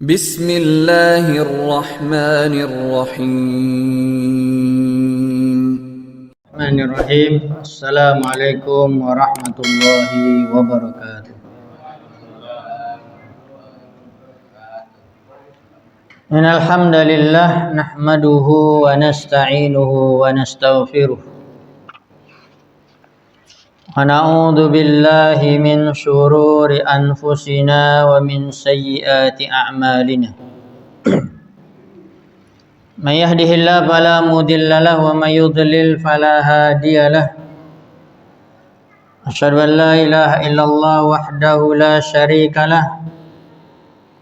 Bismillahirrahmanirrahim. Assalamualaikum warahmatullahi wabarakatuh. Innal hamdalillah nahmaduhu wa nasta'inuhu wa nastaghfiruh. Wa na'udzu billahi min syururi anfusina wa min sayyiati a'malina. May yahdihillahu fala mudilla lahu wa may yudlil fala hadiya lahu. Asyhadu an la ilaha illallah wahdahu la syarika lah.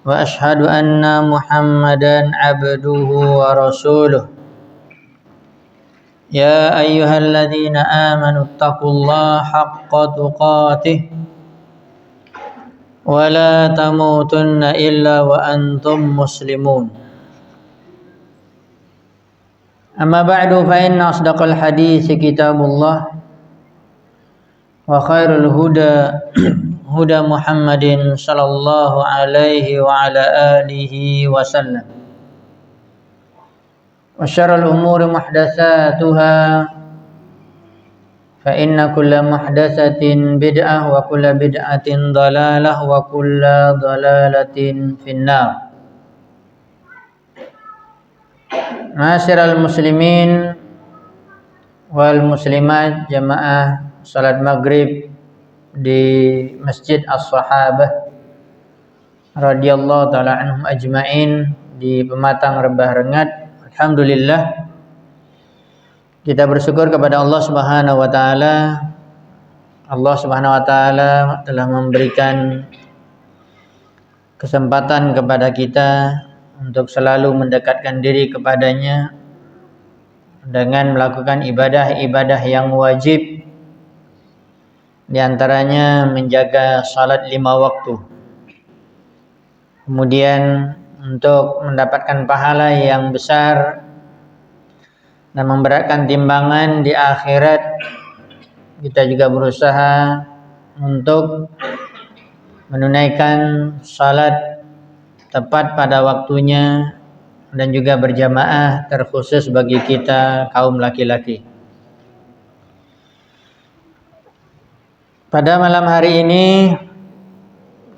Wa asyhadu anna Muhammadan abduhu wa rasuluh. Ya ayyuhalladzina amanu taqullaha haqqa tuqatih wa la tamutunna illa wa antum muslimun. Amma ba'du fa inna asdaqal hadits kitabullah wa khairul huda huda Muhammadin sallallahu alaihi wa ala alihi wa sallam. Wa syarrul umuri muhdatsatuha fa inna kulla muhdatsatin bid'ah wa kulla bid'atin dhalalah wa kulla dhalalatin finnar. Ma'asyiral muslimin wal muslimat, jamaah salat maghrib di Masjid As-Sahabah radhiyallahu taala anhum ajmain di Pematang Rebah Rengat. Alhamdulillah, kita bersyukur kepada Allah Subhanahu wa taala. Allah Subhanahu wa taala telah memberikan kesempatan kepada kita untuk selalu mendekatkan diri kepadanya dengan melakukan ibadah-ibadah yang wajib, di antaranya menjaga salat 5 waktu. Kemudian untuk mendapatkan pahala yang besar dan memberatkan timbangan di akhirat, kita juga berusaha untuk menunaikan salat tepat pada waktunya dan juga berjamaah, terkhusus bagi kita kaum laki-laki. Pada malam hari ini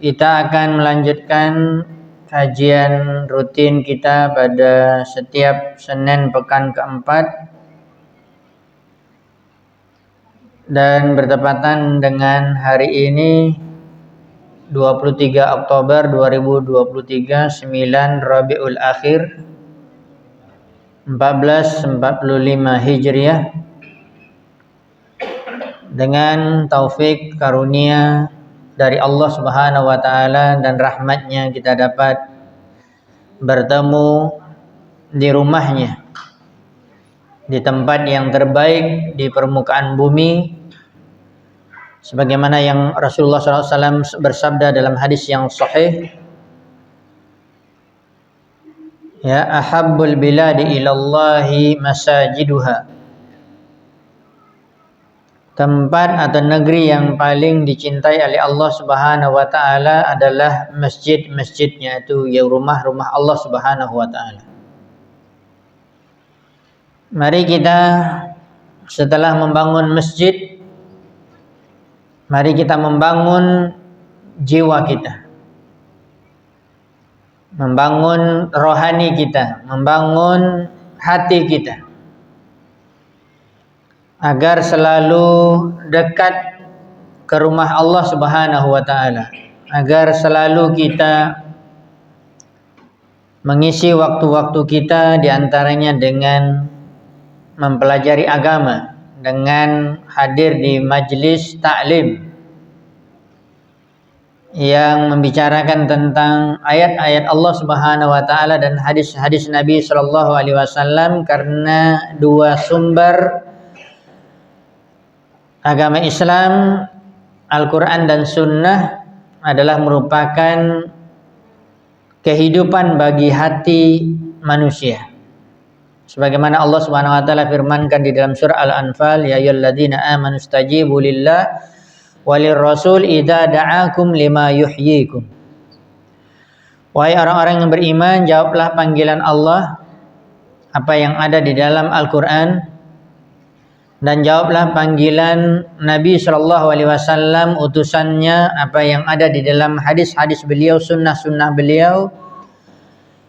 kita akan melanjutkan kajian rutin kita pada setiap Senin pekan keempat, dan bertepatan dengan hari ini 23 Oktober 2023, 9 Rabiul Akhir 1445 Hijriah. Dengan taufik karunia dari Allah Subhanahu wa taala dan rahmatnya, kita dapat bertemu di rumahnya, di tempat yang terbaik di permukaan bumi, sebagaimana yang Rasulullah SAW bersabda dalam hadis yang sahih, ya ahabbul biladi ilallahi masajiduha. Tempat atau negeri yang paling dicintai oleh Allah Subhanahu wa taala adalah masjid-masjidnya, itu ya rumah-rumah Allah Subhanahu wa taala. Mari kita setelah membangun masjid, mari kita membangun jiwa kita, membangun rohani kita, membangun hati kita, agar selalu dekat ke rumah Allah Subhanahu wa taala, agar selalu kita mengisi waktu-waktu kita diantaranya dengan mempelajari agama, dengan hadir di majelis taklim yang membicarakan tentang ayat-ayat Allah Subhanahu wa taala dan hadis-hadis Nabi sallallahu alaihi wasallam, karena dua sumber agama Islam, Al-Quran dan Sunnah, adalah merupakan kehidupan bagi hati manusia. Sebagaimana Allah Subhanahu wa taala firmankan di dalam surah Al-Anfal, ya ayyuhalladzina amanu stajibu lillah walir rasul idza da'akum lima yuhyikum. Wahai orang-orang yang beriman, jawablah panggilan Allah, apa yang ada di dalam Al-Quran, dan jawablah panggilan Nabi SAW, utusannya, apa yang ada di dalam hadis-hadis beliau, sunnah-sunnah beliau,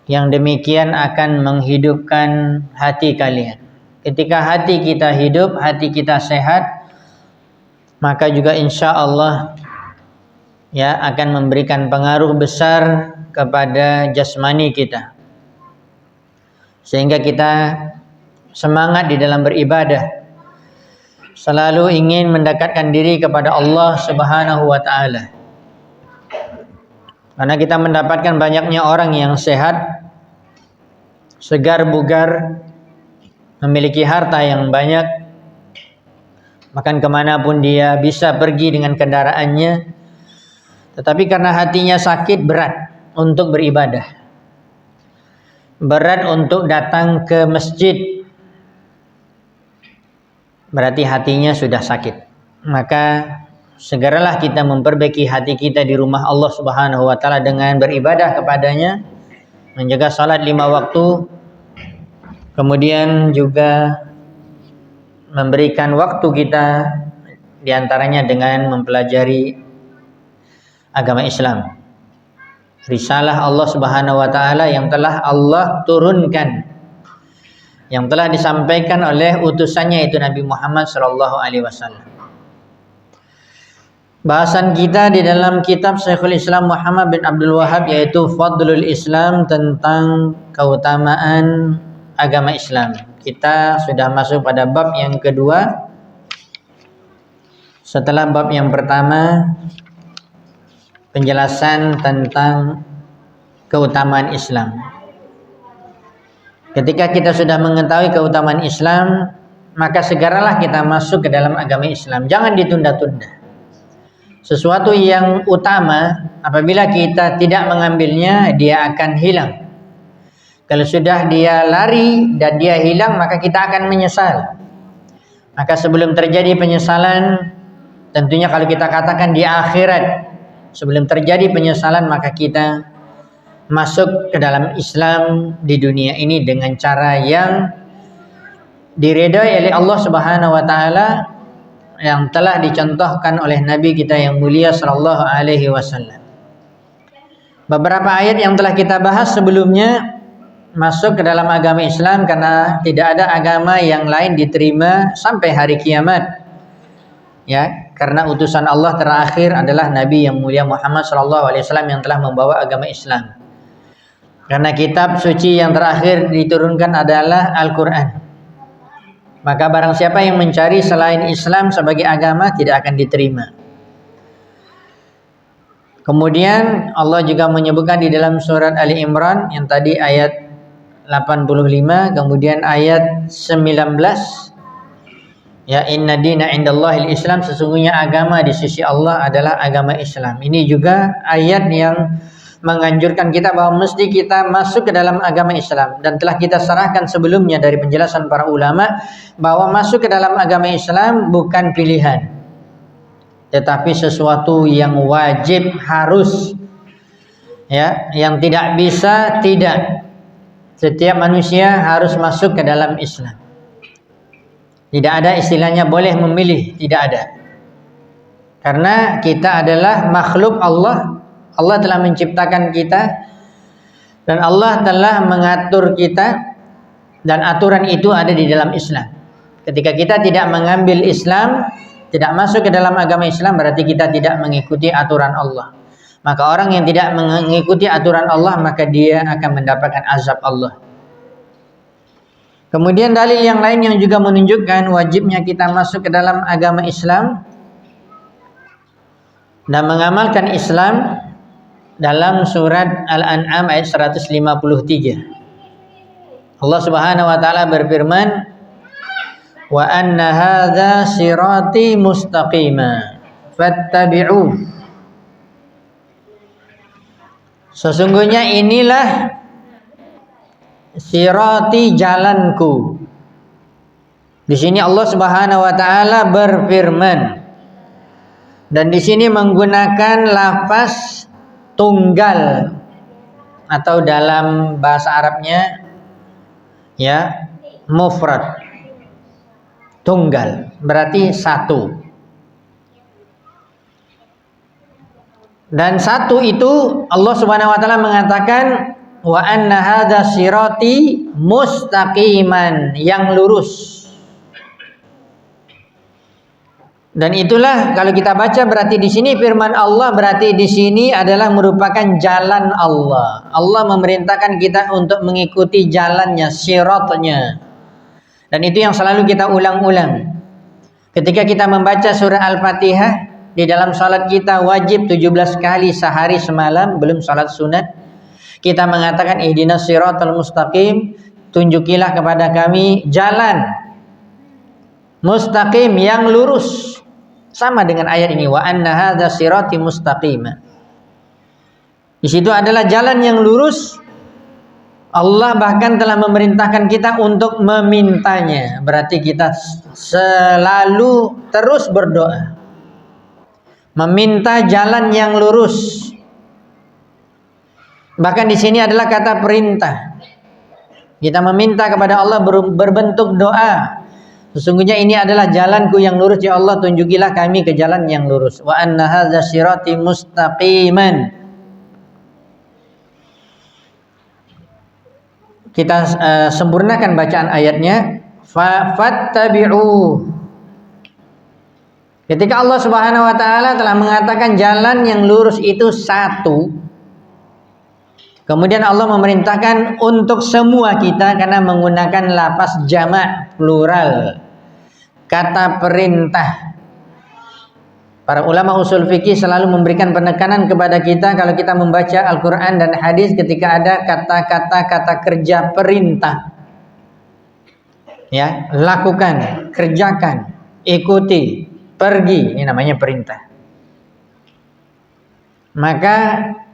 yang demikian akan menghidupkan hati kalian. Ketika hati kita hidup, hati kita sehat, maka juga insya Allah ya akan memberikan pengaruh besar kepada jasmani kita, sehingga kita semangat di dalam beribadah, selalu ingin mendekatkan diri kepada Allah Subhanahu wa taala. Karena kita mendapatkan banyaknya orang yang sehat, segar bugar, memiliki harta yang banyak, bahkan kemanapun dia bisa pergi dengan kendaraannya, tetapi karena hatinya sakit, berat untuk beribadah, berat untuk datang ke masjid, berarti hatinya sudah sakit. Maka segeralah kita memperbaiki hati kita di rumah Allah Subhanahu wa taala dengan beribadah kepadanya, menjaga salat 5 waktu, kemudian juga memberikan waktu kita diantaranya dengan mempelajari agama Islam, risalah Allah Subhanahu wa taala yang telah Allah turunkan, yang telah disampaikan oleh utusannya yaitu Nabi Muhammad sallallahu alaihi wasallam. Bahasan kita di dalam kitab Syekhul Islam Muhammad bin Abdul Wahhab yaitu Fadlul Islam, tentang keutamaan agama Islam. Kita sudah masuk pada bab yang kedua setelah bab yang pertama, penjelasan tentang keutamaan Islam. Ketika kita sudah mengetahui keutamaan Islam, maka segeralah kita masuk ke dalam agama Islam. Jangan ditunda-tunda. Sesuatu yang utama, apabila kita tidak mengambilnya, dia akan hilang. Kalau sudah dia lari dan dia hilang, maka kita akan menyesal. Maka sebelum terjadi penyesalan, tentunya kalau kita katakan di akhirat, sebelum terjadi penyesalan, maka kita masuk ke dalam Islam di dunia ini dengan cara yang diredai oleh Allah Subhanahu wa taala, yang telah dicontohkan oleh Nabi kita yang mulia sallallahu alaihi wasallam. Beberapa ayat yang telah kita bahas sebelumnya masuk ke dalam agama Islam, karena tidak ada agama yang lain diterima sampai hari kiamat. Ya, karena utusan Allah terakhir adalah Nabi yang mulia Muhammad sallallahu alaihi wasallam yang telah membawa agama Islam. Karena kitab suci yang terakhir diturunkan adalah Al-Quran. Maka barang siapa yang mencari selain Islam sebagai agama tidak akan diterima. Kemudian Allah juga menyebutkan di dalam surat Ali Imran yang tadi ayat 85, kemudian ayat 19, ya, inna dina indallahil Islam, sesungguhnya agama di sisi Allah adalah agama Islam. Ini juga ayat yang menganjurkan kita bahwa mesti kita masuk ke dalam agama Islam, dan telah kita sarahkan sebelumnya dari penjelasan para ulama bahwa masuk ke dalam agama Islam bukan pilihan, tetapi sesuatu yang wajib, harus, ya, yang tidak bisa tidak. Setiap manusia harus masuk ke dalam Islam. Tidak ada istilahnya boleh memilih, tidak ada. Karena kita adalah makhluk Allah. Allah telah menciptakan kita dan Allah telah mengatur kita, dan aturan itu ada di dalam Islam. Ketika kita tidak mengambil Islam, tidak masuk ke dalam agama Islam, berarti kita tidak mengikuti aturan Allah. Maka orang yang tidak mengikuti aturan Allah, maka dia akan mendapatkan azab Allah. Kemudian dalil yang lain yang juga menunjukkan wajibnya kita masuk ke dalam agama Islam dan mengamalkan Islam, dalam surat Al-An'am ayat 153. Allah Subhanahu wa taala berfirman, "Wa anna hadza sirati mustaqima fattabi'u." Sesungguhnya inilah sirati, jalanku. Di sini Allah Subhanahu wa taala berfirman, dan di sini menggunakan lafaz tunggal, atau dalam bahasa Arabnya ya mufrad, tunggal, berarti satu. Dan satu itu Allah Subhanahu wa taala mengatakan wa anna hadza sirati mustaqiman, yang lurus. Dan itulah kalau kita baca berarti di sini firman Allah, berarti di sini adalah merupakan jalan Allah. Allah memerintahkan kita untuk mengikuti jalannya, siratnya. Dan itu yang selalu kita ulang-ulang. Ketika kita membaca surah Al-Fatihah di dalam salat kita wajib 17 kali sehari semalam, belum salat sunat. Kita mengatakan ihdinas siratal mustaqim, tunjukilah kepada kami jalan mustaqim yang lurus. Sama dengan ayat ini, wa anna hadza sirati mustaqim. Di situ adalah jalan yang lurus. Allah bahkan telah memerintahkan kita untuk memintanya. Berarti kita selalu terus berdoa, meminta jalan yang lurus. Bahkan di sini adalah kata perintah. Kita meminta kepada Allah berbentuk doa. Sesungguhnya ini adalah jalanku yang lurus, ya Allah, tunjukilah kami ke jalan yang lurus. Wa anna hadza sirati mustaqiman. Kita sempurnakan bacaan ayatnya. Fattabi'u. Ketika Allah Subhanahu wa taala telah mengatakan jalan yang lurus itu satu, kemudian Allah memerintahkan untuk semua kita karena menggunakan lafaz jamak plural, kata perintah. Para ulama usul fikih selalu memberikan penekanan kepada kita kalau kita membaca Al-Quran dan hadis ketika ada kata kerja perintah. Ya, lakukan, kerjakan, ikuti, pergi, ini namanya perintah. Maka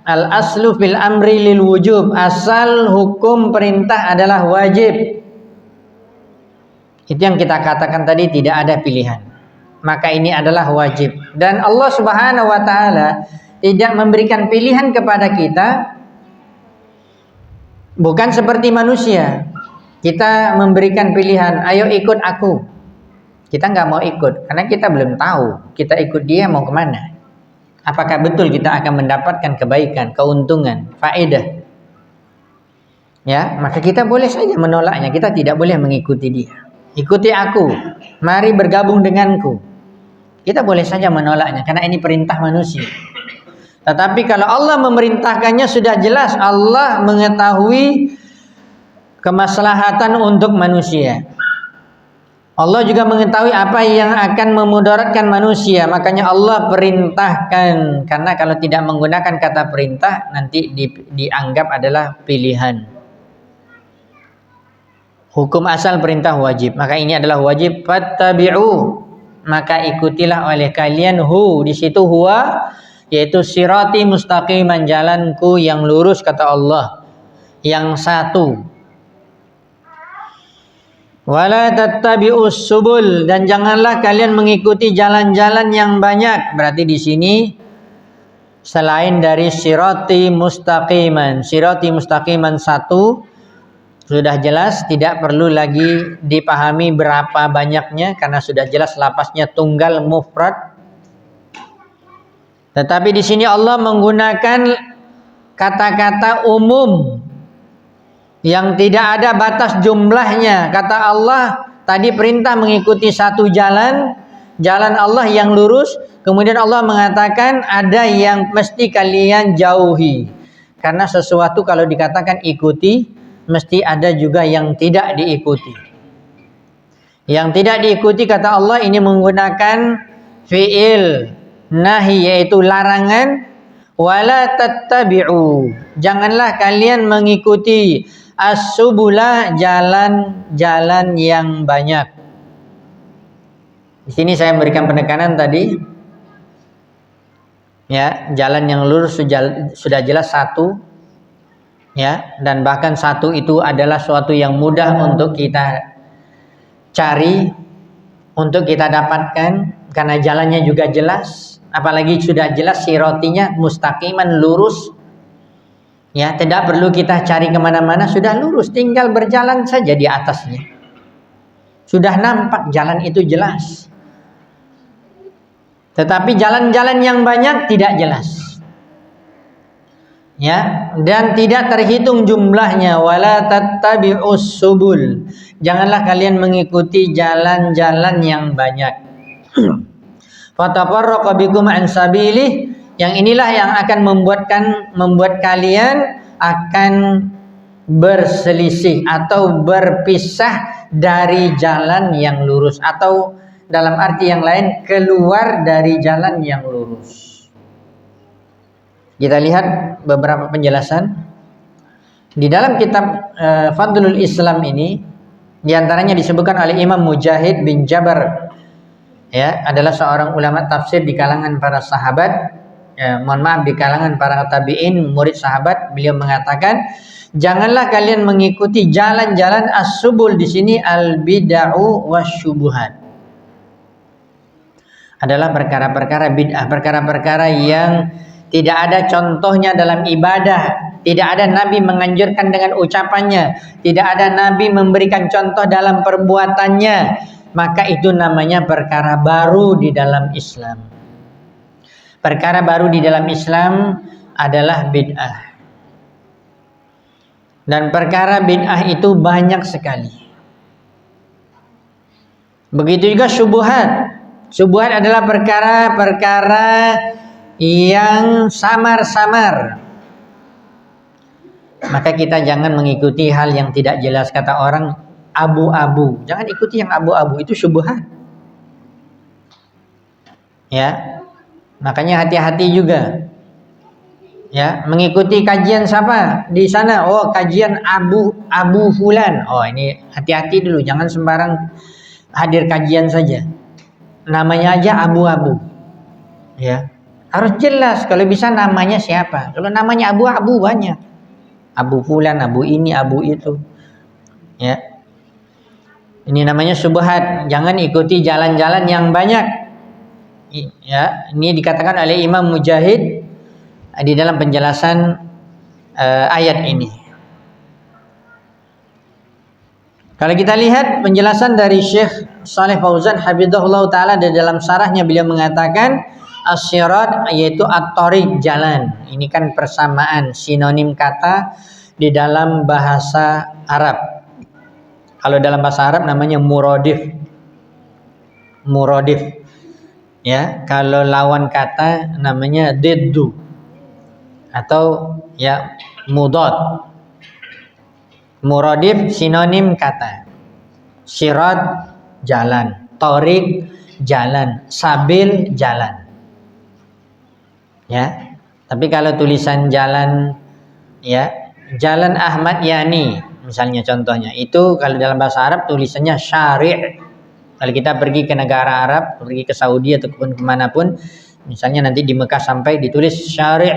al-aslu fil amri lil wujub, asal hukum perintah adalah wajib. Itu yang kita katakan tadi, tidak ada pilihan. Maka ini adalah wajib. Dan Allah Subhanahu wa taala tidak memberikan pilihan kepada kita. Bukan seperti manusia. Kita memberikan pilihan, ayo ikut aku. Kita nggak mau ikut karena kita belum tahu kita ikut dia mau kemana. Apakah betul kita akan mendapatkan kebaikan, keuntungan, faedah? Ya, maka kita boleh saja menolaknya. Kita tidak boleh mengikuti dia. Ikuti aku, mari bergabung denganku. Kita boleh saja menolaknya karena ini perintah manusia. Tetapi kalau Allah memerintahkannya sudah jelas, Allah mengetahui kemaslahatan untuk manusia. Allah juga mengetahui apa yang akan memudaratkan manusia. Makanya Allah perintahkan. Karena kalau tidak menggunakan kata perintah nanti dianggap adalah pilihan. Hukum asal perintah wajib. Maka ini adalah wajib. Fattabi'u. Maka ikutilah oleh kalian hu. Di situ huwa, yaitu sirati mustaqiman, jalanku yang lurus, kata Allah. Yang satu. Wala tattabi'us subul, dan janganlah kalian mengikuti jalan-jalan yang banyak. Berarti di sini selain dari sirati mustaqiman. Sirati mustaqiman satu sudah jelas, tidak perlu lagi dipahami berapa banyaknya karena sudah jelas lapasnya tunggal mufrad. Tetapi di sini Allah menggunakan kata-kata umum yang tidak ada batas jumlahnya. Kata Allah tadi perintah mengikuti satu jalan, jalan Allah yang lurus. Kemudian Allah mengatakan ada yang mesti kalian jauhi. Karena sesuatu kalau dikatakan ikuti, mesti ada juga yang tidak diikuti. Yang tidak diikuti, kata Allah, ini menggunakan fi'il nahi, yaitu larangan. Wala tattabi'u, janganlah kalian mengikuti as-subula, jalan-jalan yang banyak. Di sini saya memberikan penekanan tadi. Ya, jalan yang lurus sudah jelas satu. Ya, dan bahkan satu itu adalah suatu yang mudah untuk kita cari, untuk kita dapatkan karena jalannya juga jelas. Apalagi sudah jelas sirotinya mustaqiman, lurus. Ya, tidak perlu kita cari kemana-mana, sudah lurus, tinggal berjalan saja di atasnya. Sudah nampak jalan itu jelas. Tetapi jalan-jalan yang banyak tidak jelas. Ya, dan tidak terhitung jumlahnya. Wala tattabi'us subul. Janganlah kalian mengikuti jalan-jalan yang banyak. Fatafarraqa bikum an sabilih. Yang inilah yang akan membuat kalian akan berselisih atau berpisah dari jalan yang lurus, atau dalam arti yang lain keluar dari jalan yang lurus. Kita lihat beberapa penjelasan di dalam kitab Fadlul Islam ini. Di antaranya disebutkan oleh Imam Mujahid bin Jabr, ya, adalah seorang ulama tafsir di kalangan para sahabat. Di kalangan para tabi'in, murid sahabat. Beliau mengatakan, janganlah kalian mengikuti jalan-jalan as-subul. Di sini al-bid'ah wasyubuhat adalah perkara-perkara bid'ah, perkara-perkara yang tidak ada contohnya dalam ibadah, tidak ada Nabi menganjurkan dengan ucapannya, tidak ada Nabi memberikan contoh dalam perbuatannya, maka itu namanya perkara baru di dalam Islam. Perkara baru di dalam Islam adalah bid'ah. Dan perkara bid'ah itu banyak sekali. Begitu juga syubhat. Syubhat adalah perkara-perkara yang samar-samar. Maka kita jangan mengikuti hal yang tidak jelas. Kata orang abu-abu. Jangan ikuti yang abu-abu, itu syubhat. Ya. Makanya hati-hati juga. Ya, mengikuti kajian siapa di sana? Oh, kajian Abu Fulan. Oh, ini hati-hati dulu, jangan sembarang hadir kajian saja. Namanya aja abu-abu. Ya. Harus jelas kalau bisa namanya siapa. Kalau namanya abu-abu banyak. Abu Fulan, Abu ini, Abu itu. Ya. Ini namanya syubhat. Jangan ikuti jalan-jalan yang banyak. Ya, ini dikatakan oleh Imam Mujahid di dalam penjelasan ayat ini. Kalau kita lihat penjelasan dari Syekh Shalih Fauzan hafizahullah taala, di dalam syarahnya beliau mengatakan as-sirat yaitu at-thariq, jalan. Ini kan persamaan sinonim kata di dalam bahasa Arab. Kalau dalam bahasa Arab namanya muradif. Muradif. Ya, kalau lawan kata namanya diddu atau ya mudad. Muradif sinonim kata. Sirat jalan, thariq jalan, sabil jalan. Ya. Tapi kalau tulisan jalan, ya, Jalan Ahmad Yani misalnya contohnya, itu kalau dalam bahasa Arab tulisannya syari'. Kalau kita pergi ke negara Arab, pergi ke Saudi ataupun kemanapun, misalnya nanti di Mekah sampai ditulis Syari'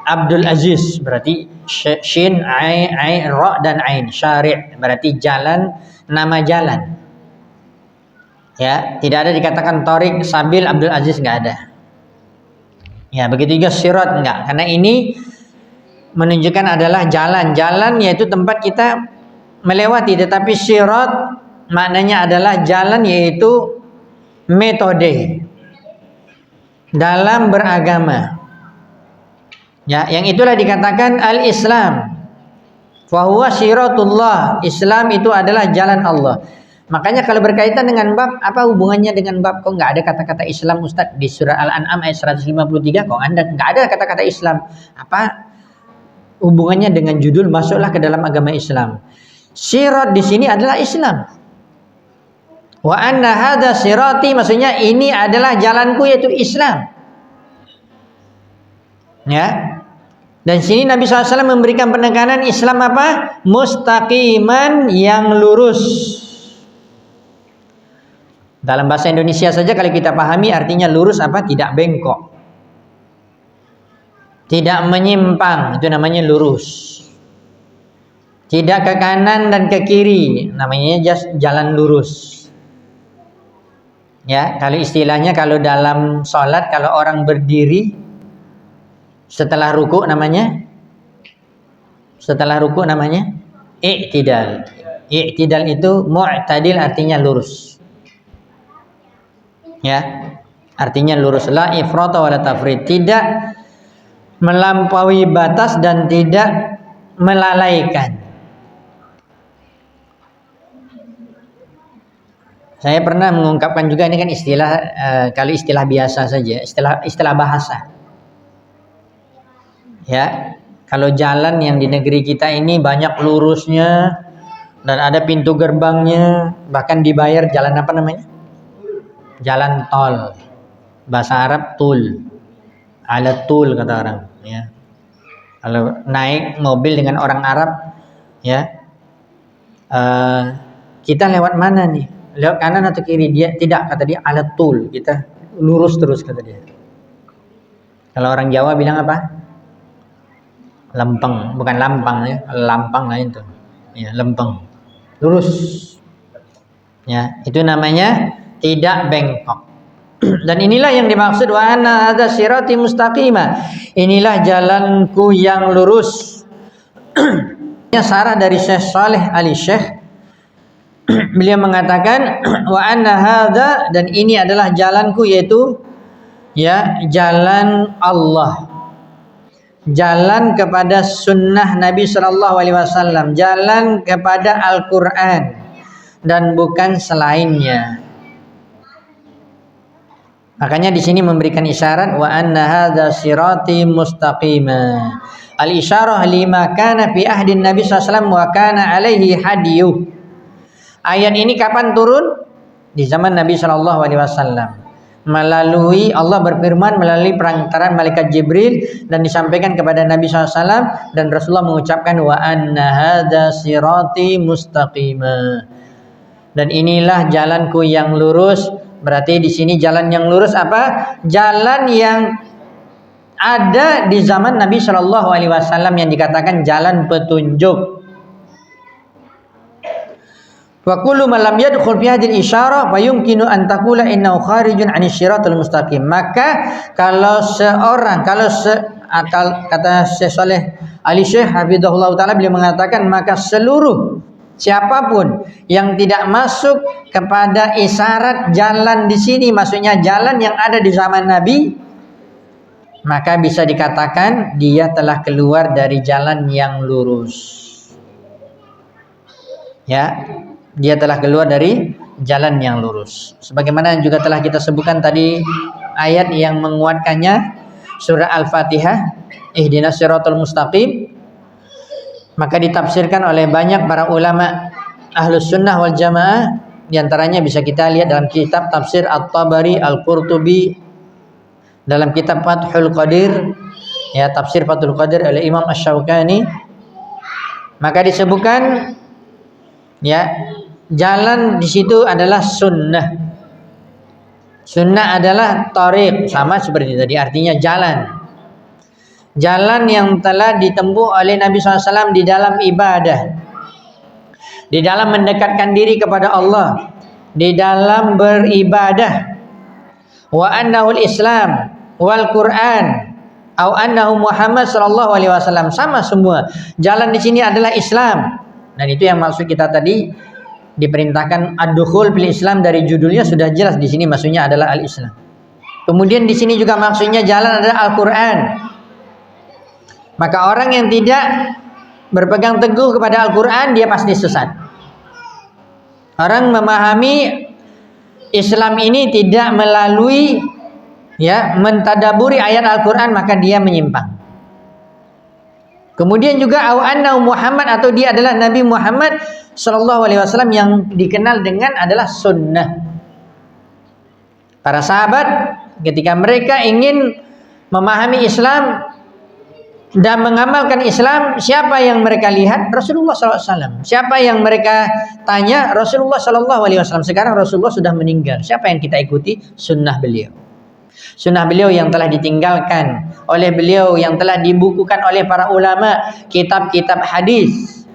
Abdul Aziz, berarti shin, ain, ra dan ain. Syari' berarti jalan, nama jalan. Ya, tidak ada dikatakan thariq, sabil Abdul Aziz, nggak ada. Ya, begitu juga sirat enggak, karena ini menunjukkan adalah jalan-jalan, yaitu tempat kita melewati. Tetapi sirat maknanya adalah jalan, yaitu metode dalam beragama. Ya, yang itulah dikatakan al-Islam. Fa huwa siratullah. Islam itu adalah jalan Allah. Makanya kalau berkaitan dengan bab, apa hubungannya dengan bab? Kok nggak ada kata-kata Islam, Ustaz? Di surah Al-An'am ayat 153 kok nggak ada kata-kata Islam. Apa hubungannya dengan judul masuklah ke dalam agama Islam? Sirat di sini adalah Islam. Wa anna hadza sirati, maksudnya ini adalah jalanku, yaitu Islam. Ya. Dan sini Nabi SAW memberikan penekanan Islam apa? Mustaqiman, yang lurus. Dalam bahasa Indonesia saja kalau kita pahami artinya lurus apa? Tidak bengkok. Tidak menyimpang, itu namanya lurus. Tidak ke kanan dan ke kiri, namanya just jalan lurus. Ya, kalau istilahnya kalau dalam sholat, kalau orang berdiri setelah ruku namanya Setelah ruku namanya i'tidal. I'tidal itu mu'tadil artinya lurus. Ya, artinya lurus. La ifrata wala tafrid, tidak melampaui batas dan tidak melalaikan. Saya pernah mengungkapkan juga, ini kan istilah kali istilah biasa saja, istilah bahasa. Ya, kalau jalan yang di negeri kita ini banyak lurusnya dan ada pintu gerbangnya, bahkan dibayar jalan apa namanya? Jalan tol. Bahasa Arab tul. Ala tul kata orang, ya. Kalau naik mobil dengan orang Arab, ya, kita lewat mana nih? Lewat kanan atau kiri? Dia tidak, kata dia ala tul. Kita lurus terus, kata dia. Kalau orang Jawa bilang apa? Lempeng, bukan lampang ya, lampang lain tuh. Ya, lempeng. Lurus. Ya, itu namanya tidak bengkok. Dan inilah yang dimaksud wa anna hadza sirati mustaqima. Inilah jalanku yang lurus. Sarah dari Syekh Saleh Ali Syekh, beliau mengatakan wa anna hadza, dan ini adalah jalanku, yaitu ya jalan Allah. Jalan kepada sunnah Nabi Shallallahu Alaihi Wasallam, jalan kepada Al-Quran dan bukan selainnya. Makanya di sini memberikan isyarat wa anna hadza sirati mustaqima. Al-isyarah lima kana fi ahdin Nabi sallallahu alaihi wasallam wa kana alaihi hadiyu. Ayat ini kapan turun? Di zaman Nabi sallallahu alaihi wasallam. Melalui Allah berfirman melalui perantaraan malaikat Jibril dan disampaikan kepada Nabi sallallahu alaihi wasallam, dan Rasulullah mengucapkan wa anna hadza sirati mustaqima. Dan inilah jalanku yang lurus. Berarti di sini jalan yang lurus apa? Jalan yang ada di zaman Nabi Shallallahu Alaihi Wasallam yang dikatakan jalan petunjuk. Wa kullu man lam yadkhul fi hadhihi al-isyarah fa yumkinu an taqula innahu kharijun 'ani syiratal mustaqim. Maka kalau kata Syekh Saleh Ali Syekh hafizahullah taala, beliau mengatakan maka seluruh siapapun yang tidak masuk kepada isyarat jalan di sini, maksudnya jalan yang ada di zaman Nabi, maka bisa dikatakan dia telah keluar dari jalan yang lurus. Ya, dia telah keluar dari jalan yang lurus. Sebagaimana juga telah kita sebutkan tadi ayat yang menguatkannya, surah Al-Fatihah, ihdinas siratal mustaqim. Maka ditafsirkan oleh banyak para ulama Ahlus Sunnah wal Jamaah. Di antaranya bisa kita lihat dalam kitab tafsir At-Tabari, Al-Qurtubi, dalam kitab Fathul Qadir, ya, tafsir Fathul Qadir oleh Imam Asy-Syaukani. Maka disebutkan ya, jalan di situ adalah sunnah. Sunnah adalah thariq, sama seperti tadi, artinya jalan. Jalan yang telah ditempuh oleh Nabi SAW di dalam ibadah, di dalam mendekatkan diri kepada Allah, di dalam beribadah. Wa annahu al-Islam wal Quran au annahu Muhammad sallallahu alaihi wasallam, sama semua. Jalan di sini adalah Islam. Dan itu yang maksud kita tadi diperintahkan ad-dukhul fil Islam, dari judulnya sudah jelas di sini maksudnya adalah al-Islam. Kemudian di sini juga maksudnya jalan adalah Al-Quran. Maka orang yang tidak berpegang teguh kepada Al-Quran, dia pasti sesat. Orang memahami Islam ini tidak melalui ya mentadaburi ayat Al-Quran, maka dia menyimpang. Kemudian juga au anna Muhammad, atau dia adalah Nabi Muhammad sallallahu alaihi wasallam yang dikenal dengan adalah sunnah. Para sahabat ketika mereka ingin memahami Islam dan mengamalkan Islam, siapa yang mereka lihat? Rasulullah SAW. Siapa yang mereka tanya? Rasulullah SAW. Sekarang Rasulullah sudah meninggal. Siapa yang kita ikuti? Sunnah beliau. Sunnah beliau yang telah ditinggalkan oleh beliau, yang telah dibukukan oleh para ulama, kitab-kitab hadis.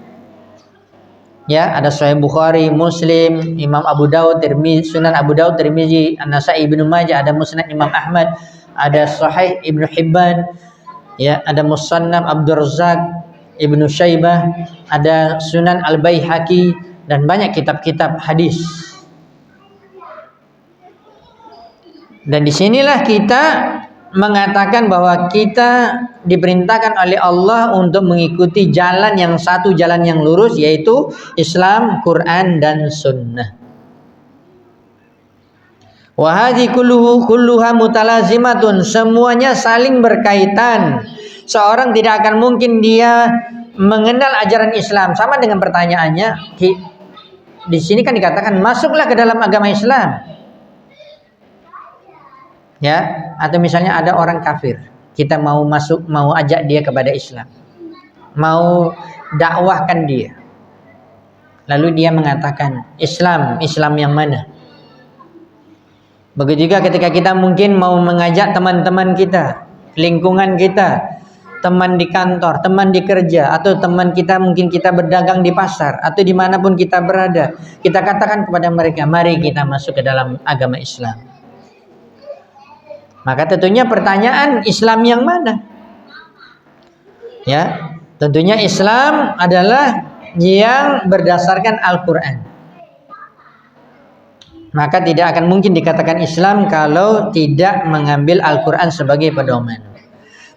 Ya, ada Sahih Bukhari, Muslim, Imam Abu Daud, Tirmizi, Sunan Abu Daud, Tirmizi, An-Nasai, Ibnu Majah, ada Musnad Imam Ahmad, ada Sahih Ibnu Hibban. Ya, ada Musannaf Abdul Razzaq, Ibnu Syaibah, ada Sunan Al-Baihaqi, dan banyak kitab-kitab hadis. Dan disinilah kita mengatakan bahwa kita diperintahkan oleh Allah untuk mengikuti jalan yang satu, jalan yang lurus, yaitu Islam, Quran, dan Sunnah. Wa hadhi kulluha mutalazimatun, semuanya saling berkaitan. Seorang tidak akan mungkin dia mengenal ajaran Islam. Sama dengan pertanyaannya, di sini kan dikatakan masuklah ke dalam agama Islam. Ya, atau misalnya ada orang kafir, kita mau masuk, mau ajak dia kepada Islam, mau dakwahkan dia, lalu dia mengatakan Islam yang mana? Begitu juga ketika kita mungkin mau mengajak teman-teman kita, lingkungan kita, teman di kantor, teman di kerja, atau teman kita mungkin kita berdagang di pasar atau dimanapun kita berada, kita katakan kepada mereka, mari kita masuk ke dalam agama Islam. Maka tentunya pertanyaan, Islam yang mana? Ya, tentunya Islam adalah yang berdasarkan Al-Quran. Maka tidak akan mungkin dikatakan Islam kalau tidak mengambil Al-Quran sebagai pedoman.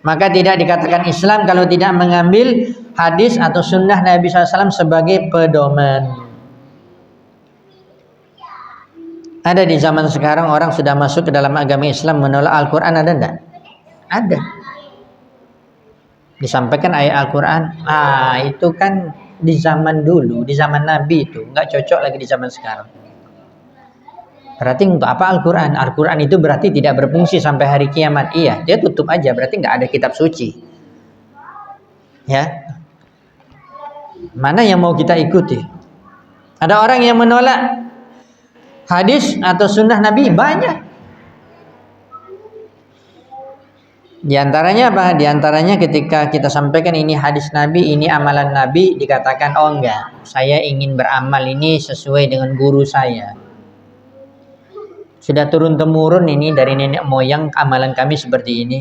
Maka tidak dikatakan Islam kalau tidak mengambil hadis atau sunnah Nabi SAW sebagai pedoman. Ada di zaman sekarang orang sudah masuk ke dalam agama Islam menolak Al-Quran, ada enggak? Ada. Disampaikan ayat Al-Quran, itu kan di zaman dulu, di zaman Nabi itu, enggak cocok lagi di zaman sekarang. Berarti untuk apa Al-Quran? Al-Quran itu berarti tidak berfungsi sampai hari kiamat. Iya, dia tutup aja, berarti enggak ada kitab suci. Ya. Mana yang mau kita ikuti? Ada orang yang menolak hadis atau sunnah Nabi, banyak. Di antaranya apa? Di antaranya ketika kita sampaikan ini hadis Nabi, ini amalan Nabi, dikatakan oh enggak, saya ingin beramal ini sesuai dengan guru saya. Sudah turun temurun ini dari nenek moyang, amalan kami seperti ini.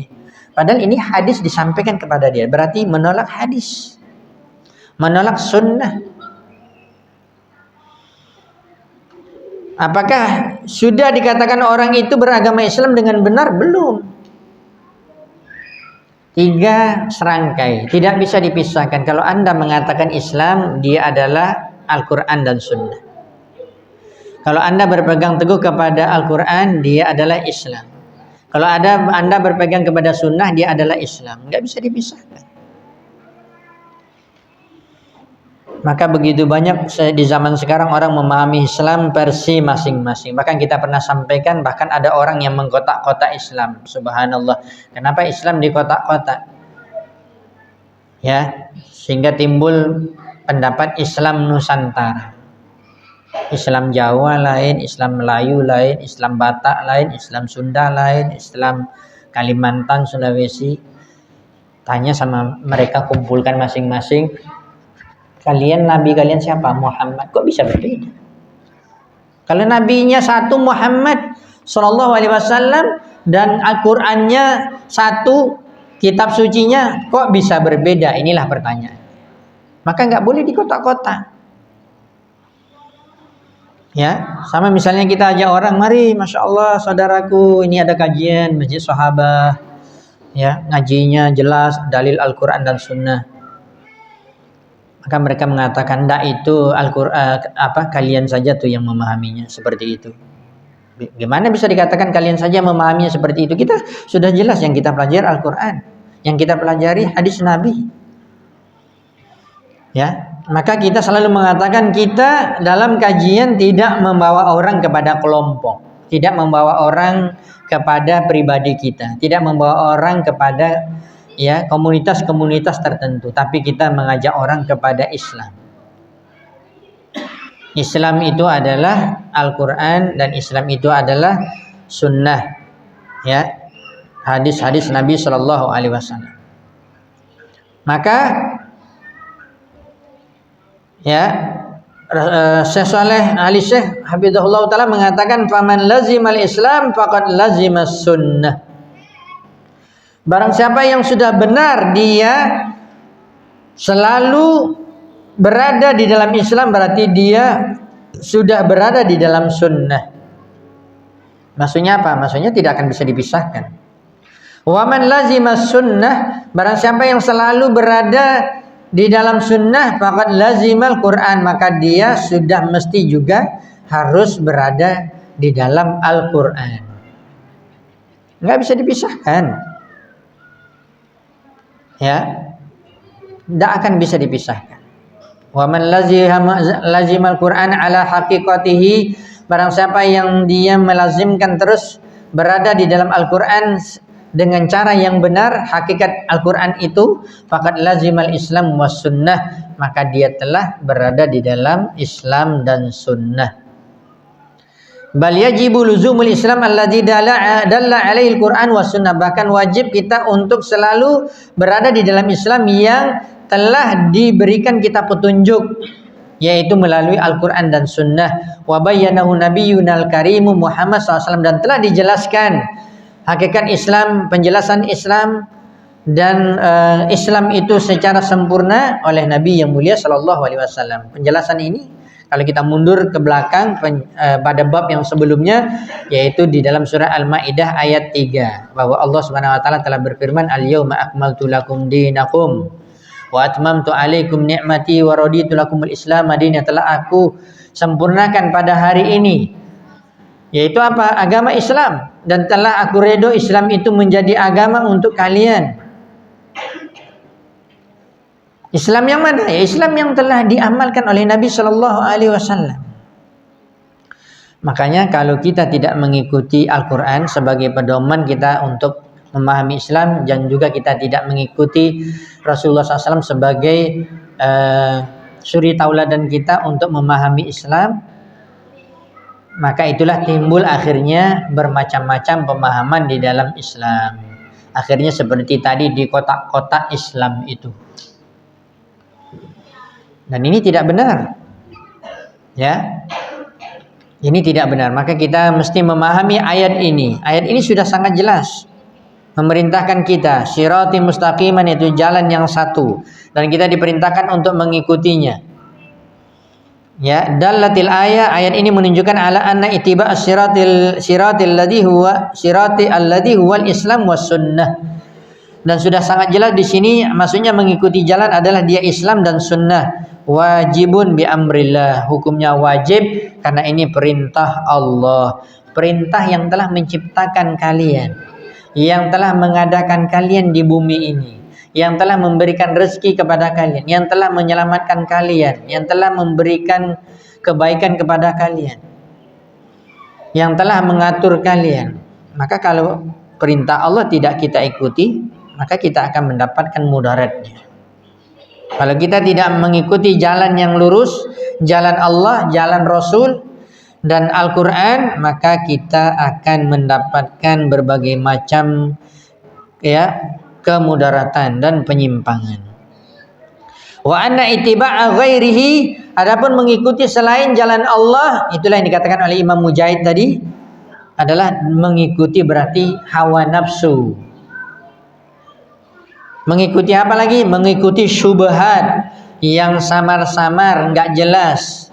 Padahal ini hadis disampaikan kepada dia, berarti menolak hadis, menolak sunnah. Apakah sudah dikatakan orang itu beragama Islam dengan benar? Belum. 3 serangkai, tidak bisa dipisahkan. Kalau Anda mengatakan Islam, dia adalah Al-Quran dan Sunnah. Kalau Anda berpegang teguh kepada Al-Quran, dia adalah Islam. Kalau Anda berpegang kepada Sunnah, dia adalah Islam. Nggak bisa dipisahkan. Maka begitu banyak di zaman sekarang orang memahami Islam versi masing-masing. Bahkan kita pernah sampaikan, bahkan ada orang yang mengkotak-kotak Islam. Subhanallah. Kenapa Islam dikotak-kotak? Ya, sehingga timbul pendapat Islam Nusantara. Islam Jawa lain, Islam Melayu lain, Islam Batak lain, Islam Sunda lain, Islam Kalimantan, Sulawesi. Tanya sama mereka, kumpulkan masing-masing. Kalian nabi kalian siapa? Muhammad. Kok bisa berbeda? Kalau nabinya satu Muhammad sallallahu alaihi wasallam dan Al-Qur'annya satu, kitab sucinya, kok bisa berbeda? Inilah pertanyaan. Maka nggak boleh di kotak-kotak. Ya, sama misalnya kita ajak orang, mari, masya Allah saudaraku, ini ada kajian Masjid Sahabah. Ya, ngajinya jelas dalil Al-Qur'an dan Sunnah. Maka mereka mengatakan, enggak, itu Al-Qur'an kalian saja tuh yang memahaminya seperti itu. Gimana bisa dikatakan kalian saja memahaminya seperti itu? Kita sudah jelas yang kita pelajari Al-Qur'an, yang kita pelajari hadis Nabi. Ya, maka kita selalu mengatakan kita dalam kajian tidak membawa orang kepada kelompok, tidak membawa orang kepada pribadi kita, tidak membawa orang kepada komunitas-komunitas tertentu, tapi kita mengajak orang kepada Islam. Islam itu adalah Al-Quran dan Islam itu adalah Sunnah, ya, hadis-hadis Nabi Shallallahu Alaihi Wasallam. Maka, ya, Syekh Saleh Ali Syekh Hafizahullah Ta'ala mengatakan, faman lazimal Islam faqad lazimas Sunnah. Barang siapa yang sudah benar dia selalu berada di dalam Islam, berarti dia sudah berada di dalam sunnah. Maksudnya apa? Maksudnya tidak akan bisa dipisahkan. Wa man lazima sunnah, barang siapa yang selalu berada di dalam sunnah, faqad lazimal Quran, maka dia sudah mesti juga harus berada di dalam Al-Quran. Nggak bisa dipisahkan. Ya, tidak akan bisa dipisahkan. Wa man lazimal Quran ala haqiqatihi, barang siapa yang dia melazimkan terus berada di dalam Al-Quran dengan cara yang benar, hakikat Al-Quran itu, faqad lazimal Islam was sunnah, maka dia telah berada di dalam Islam dan sunnah. Bal yajibu luzumul Islam alladzi dalla alaihi Al-Quran was sunnah, bahkan wajib kita untuk selalu berada di dalam Islam yang telah diberikan kita petunjuk, yaitu melalui Al-Quran dan sunnah. Wa bayyanahu nabiyyunal karim Muhammad SAW, dan telah dijelaskan hakikat Islam, penjelasan Islam dan Islam itu secara sempurna oleh Nabi yang mulia Sallallahu Alaihi Wasallam. Penjelasan ini kalau kita mundur ke belakang pada bab yang sebelumnya, yaitu di dalam surah Al-Maidah ayat 3, bahwa Allah Subhanahu Wa Taala telah berfirman, Al-yawma akmaltu lakum dinakum wa atmamtu alaikum ni'mati wa raditu lakumul Islam madinah, telah aku sempurnakan pada hari ini, yaitu apa? Agama Islam, dan telah aku redho Islam itu menjadi agama untuk kalian. Islam yang mana? Ya, Islam yang telah diamalkan oleh Nabi Shallallahu Alaihi Wasallam. Makanya kalau kita tidak mengikuti Al-Quran sebagai pedoman kita untuk memahami Islam, dan juga kita tidak mengikuti Rasulullah SAW sebagai suri tauladan kita untuk memahami Islam, maka itulah timbul akhirnya bermacam-macam pemahaman di dalam Islam. Akhirnya seperti tadi di kotak-kotak Islam itu. Dan ini tidak benar. Ya. Ini tidak benar. Maka kita mesti memahami ayat ini. Ayat ini sudah sangat jelas memerintahkan kita sirati mustaqiman, itu jalan yang satu, dan kita diperintahkan untuk mengikutinya. Ya, dallatil ayat ini menunjukkan ala anna ittiba' siratil ladzi huwal Islam was sunnah. Dan sudah sangat jelas di sini maksudnya mengikuti jalan adalah dia Islam dan sunnah. Wajibun bi amrillah, hukumnya wajib karena ini perintah Allah, perintah yang telah menciptakan kalian, yang telah mengadakan kalian di bumi ini, yang telah memberikan rezeki kepada kalian, yang telah menyelamatkan kalian, yang telah memberikan kebaikan kepada kalian, yang telah mengatur kalian. Maka kalau perintah Allah tidak kita ikuti, maka kita akan mendapatkan mudaratnya. Kalau kita tidak mengikuti jalan yang lurus, jalan Allah, jalan Rasul dan Al-Quran, maka kita akan mendapatkan berbagai macam kemudaratan dan penyimpangan. Wa anna ittiba'a ghairihi, adapun mengikuti selain jalan Allah, itulah yang dikatakan oleh Imam Mujahid tadi, adalah mengikuti berarti hawa nafsu. Mengikuti apa lagi? Mengikuti syubhat yang samar-samar, enggak jelas.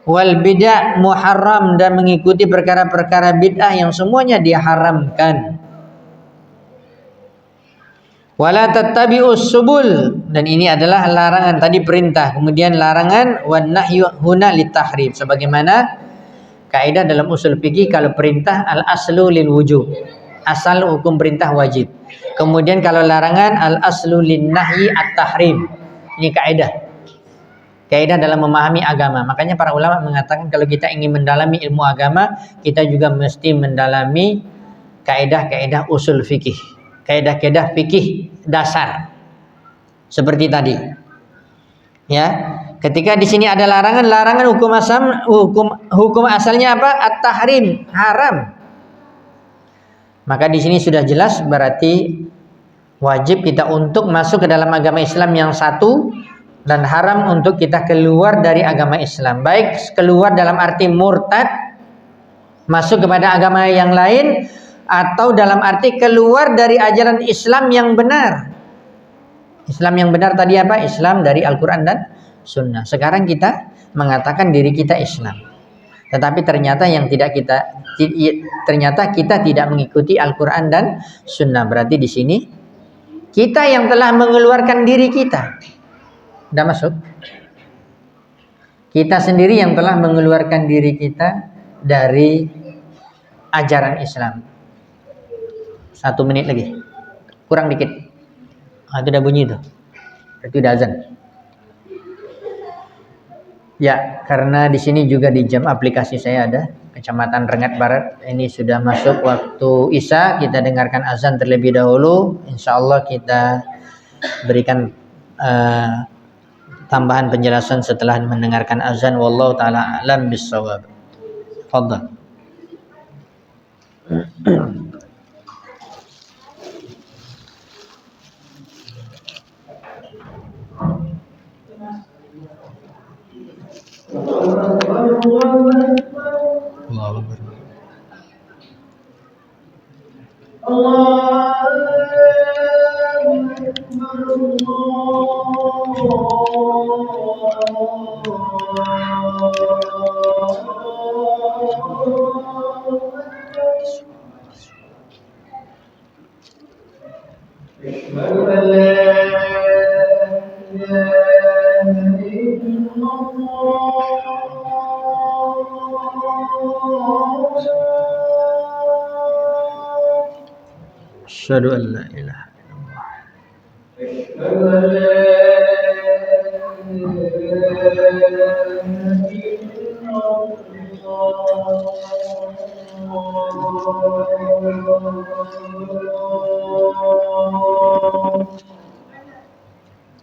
Wal bid'ah muharram, dan mengikuti perkara-perkara bid'ah yang semuanya diharamkan. Wala tattabi'us subul, dan ini adalah larangan, tadi perintah, kemudian larangan, wan nahyu huna litahrim, sebagaimana kaidah dalam usul fikih, kalau perintah al aslu lil wujub, asal hukum perintah wajib. Kemudian kalau larangan al aslu lin nahyi at-tahrim. Ini kaidah dalam memahami agama. Makanya para ulama mengatakan kalau kita ingin mendalami ilmu agama, kita juga mesti mendalami kaidah-kaidah usul fikih, kaidah-kaidah fikih dasar. Seperti tadi. Ya, ketika di sini ada larangan hukum asalnya apa? At-tahrim, haram. Maka di sini sudah jelas berarti wajib kita untuk masuk ke dalam agama Islam yang satu, dan haram untuk kita keluar dari agama Islam. Baik keluar dalam arti murtad, masuk kepada agama yang lain, atau dalam arti keluar dari ajaran Islam yang benar. Islam yang benar tadi apa? Islam dari Al-Quran dan Sunnah. Sekarang kita mengatakan diri kita Islam, tetapi ternyata kita tidak mengikuti Al-Quran dan Sunnah. Berarti di sini kita yang telah mengeluarkan diri kita. Sudah masuk? Kita sendiri yang telah mengeluarkan diri kita dari ajaran Islam. 1 menit lagi, kurang dikit. Itu udah bunyi tuh, itu udah azan. Ya, karena di sini juga di jam aplikasi saya ada Kecamatan Rengat Barat. Ini sudah masuk waktu Isya. Kita dengarkan azan terlebih dahulu. Insya Allah kita berikan tambahan penjelasan setelah mendengarkan azan. Wallahu taala alam bissawab. Fadhal. Allahu Akbar. Asyhadu an la ilaha illallah.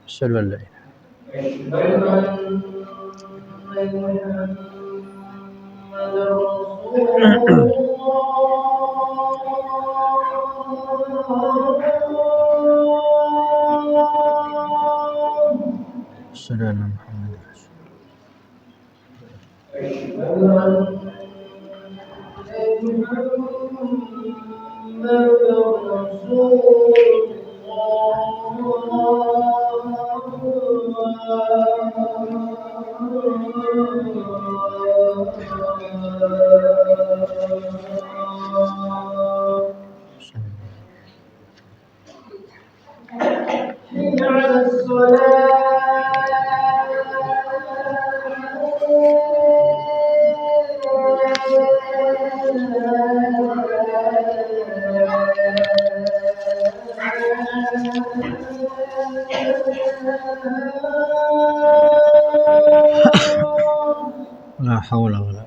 Asyhadu an la ilaha. Asyhadu anna Muhammadar La haula wala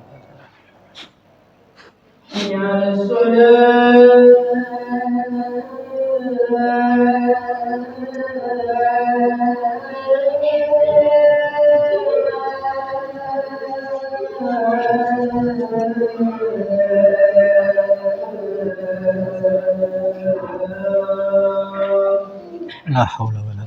la haula wala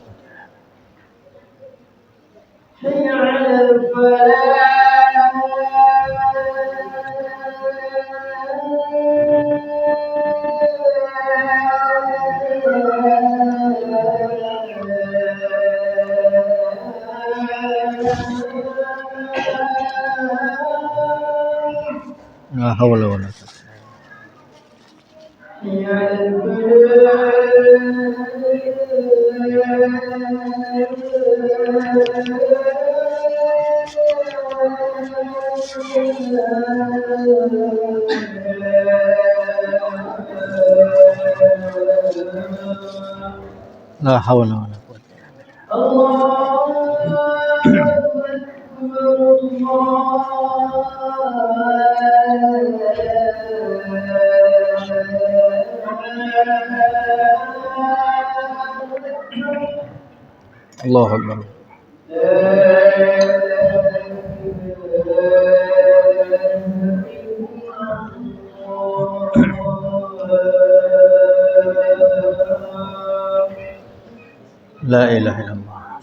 la haula wala la haula wala quwwata. Allahu Akbar. La ilaha illallah.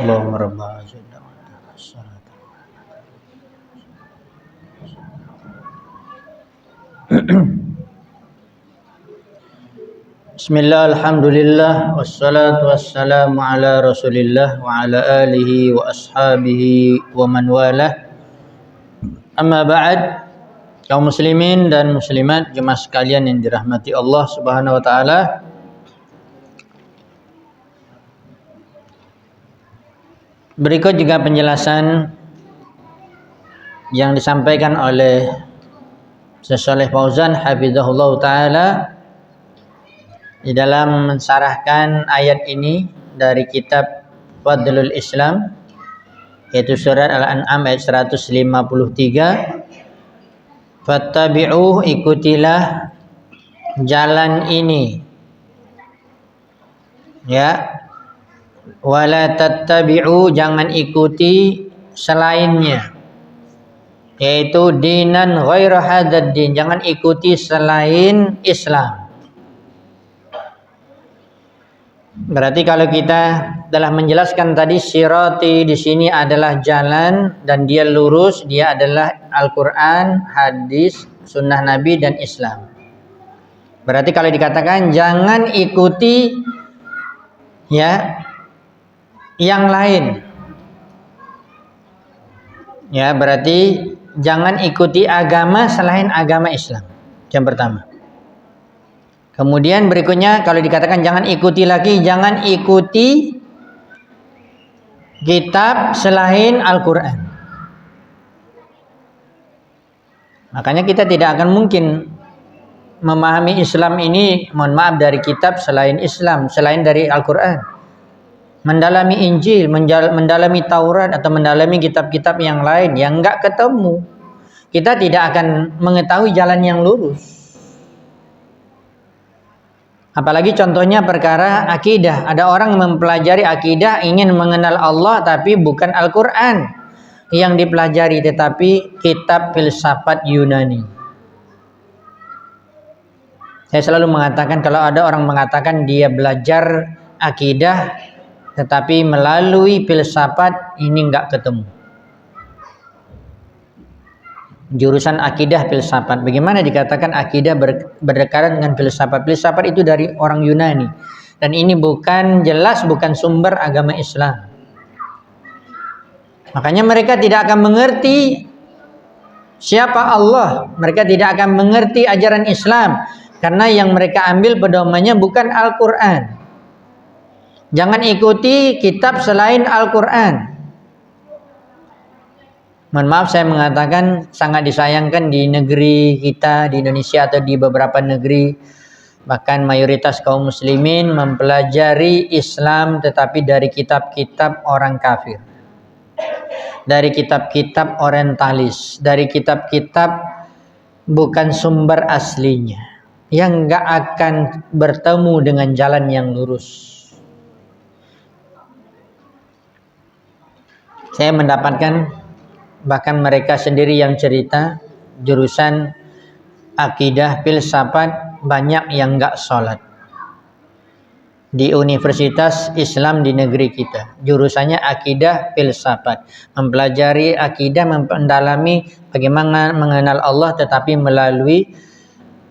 Allahumma rabbana zidna wa as-salatu. Bismillah, alhamdulillah, wassalatu wassalamu ala rasulillah wa ala alihi wa ashabihi wa man walah. Amma ba'd, kaum muslimin dan muslimat, jemaah sekalian yang dirahmati Allah Subhanahu wa taala. Berikut juga penjelasan yang disampaikan oleh Syekh Shalih Fauzan hafizahullah taala di dalam mensarahkan ayat ini dari kitab Fadlul Islam, yaitu surat Al-An'am ayat 153. Fattabi'uh, ikutilah jalan ini, ya, wala tattabi'u, jangan ikuti selainnya, yaitu dinan ghaira hadzal din, jangan ikuti selain Islam. Berarti kalau kita telah menjelaskan tadi sirati di sini adalah jalan dan dia lurus, dia adalah Al-Qur'an, hadis, sunnah Nabi dan Islam. Berarti kalau dikatakan jangan ikuti ya yang lain, ya berarti jangan ikuti agama selain agama Islam. Yang pertama. Kemudian berikutnya kalau dikatakan jangan ikuti lagi, jangan ikuti kitab selain Al-Quran. Makanya kita tidak akan mungkin memahami Islam ini, mohon maaf, dari kitab selain Islam, selain dari Al-Quran. Mendalami Injil, mendalami Taurat atau mendalami kitab-kitab yang lain yang enggak ketemu, kita tidak akan mengetahui jalan yang lurus. Apalagi contohnya perkara akidah. Ada orang mempelajari akidah, ingin mengenal Allah tapi bukan Al-Quran yang dipelajari, tetapi kitab filsafat Yunani. Saya selalu mengatakan kalau ada orang mengatakan dia belajar akidah tetapi melalui filsafat, ini enggak ketemu. Jurusan akidah filsafat. Bagaimana dikatakan akidah berdekatan dengan filsafat? Filsafat itu dari orang Yunani. Dan ini bukan sumber agama Islam. Makanya mereka tidak akan mengerti siapa Allah. Mereka tidak akan mengerti ajaran Islam. Karena yang mereka ambil pedomannya bukan Al-Quran. Jangan ikuti kitab selain Al-Quran. Mohon maaf saya mengatakan sangat disayangkan di negeri kita, di Indonesia atau di beberapa negeri, bahkan mayoritas kaum muslimin mempelajari Islam tetapi dari kitab-kitab orang kafir, dari kitab-kitab orientalis, dari kitab-kitab bukan sumber aslinya, yang gak akan bertemu dengan jalan yang lurus. Saya mendapatkan bahkan mereka sendiri yang cerita jurusan akidah filsafat banyak yang enggak sholat di universitas Islam di negeri kita. Jurusannya akidah filsafat, mempelajari akidah, mendalami bagaimana mengenal Allah tetapi melalui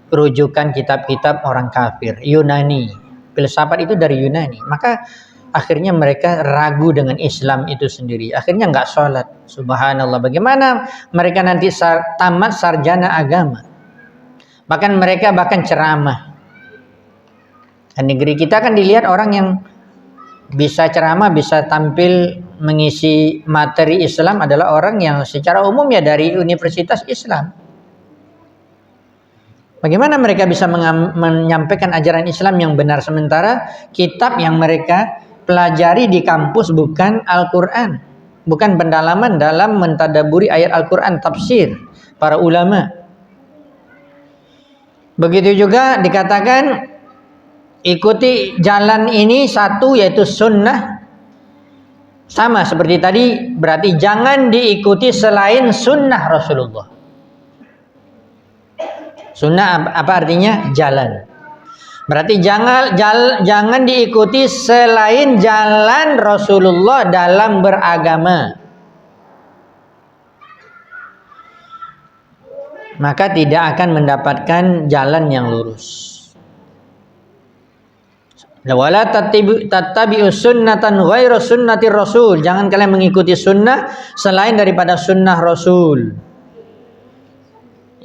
rujukan kitab-kitab orang kafir Yunani. Filsafat itu dari Yunani. Maka akhirnya mereka ragu dengan Islam itu sendiri. Akhirnya nggak sholat. Subhanallah. Bagaimana mereka nanti tamat sarjana agama? Bahkan mereka ceramah. Dan negeri kita kan dilihat orang yang bisa ceramah, bisa tampil mengisi materi Islam adalah orang yang secara umum ya dari universitas Islam. Bagaimana mereka bisa menyampaikan ajaran Islam yang benar sementara kitab yang mereka pelajari di kampus bukan Al-Quran, bukan pendalaman dalam mentadaburi ayat Al-Quran, tafsir para ulama. Begitu juga dikatakan ikuti jalan ini satu, yaitu sunnah. Sama seperti tadi, berarti jangan diikuti selain sunnah Rasulullah. Sunnah apa artinya? Jalan. Berarti jangan diikuti selain jalan Rasulullah dalam beragama. Maka tidak akan mendapatkan jalan yang lurus. Wala tattabi'us sunnatan ghairu sunnati rasul. Jangan kalian mengikuti sunnah selain daripada sunnah Rasul.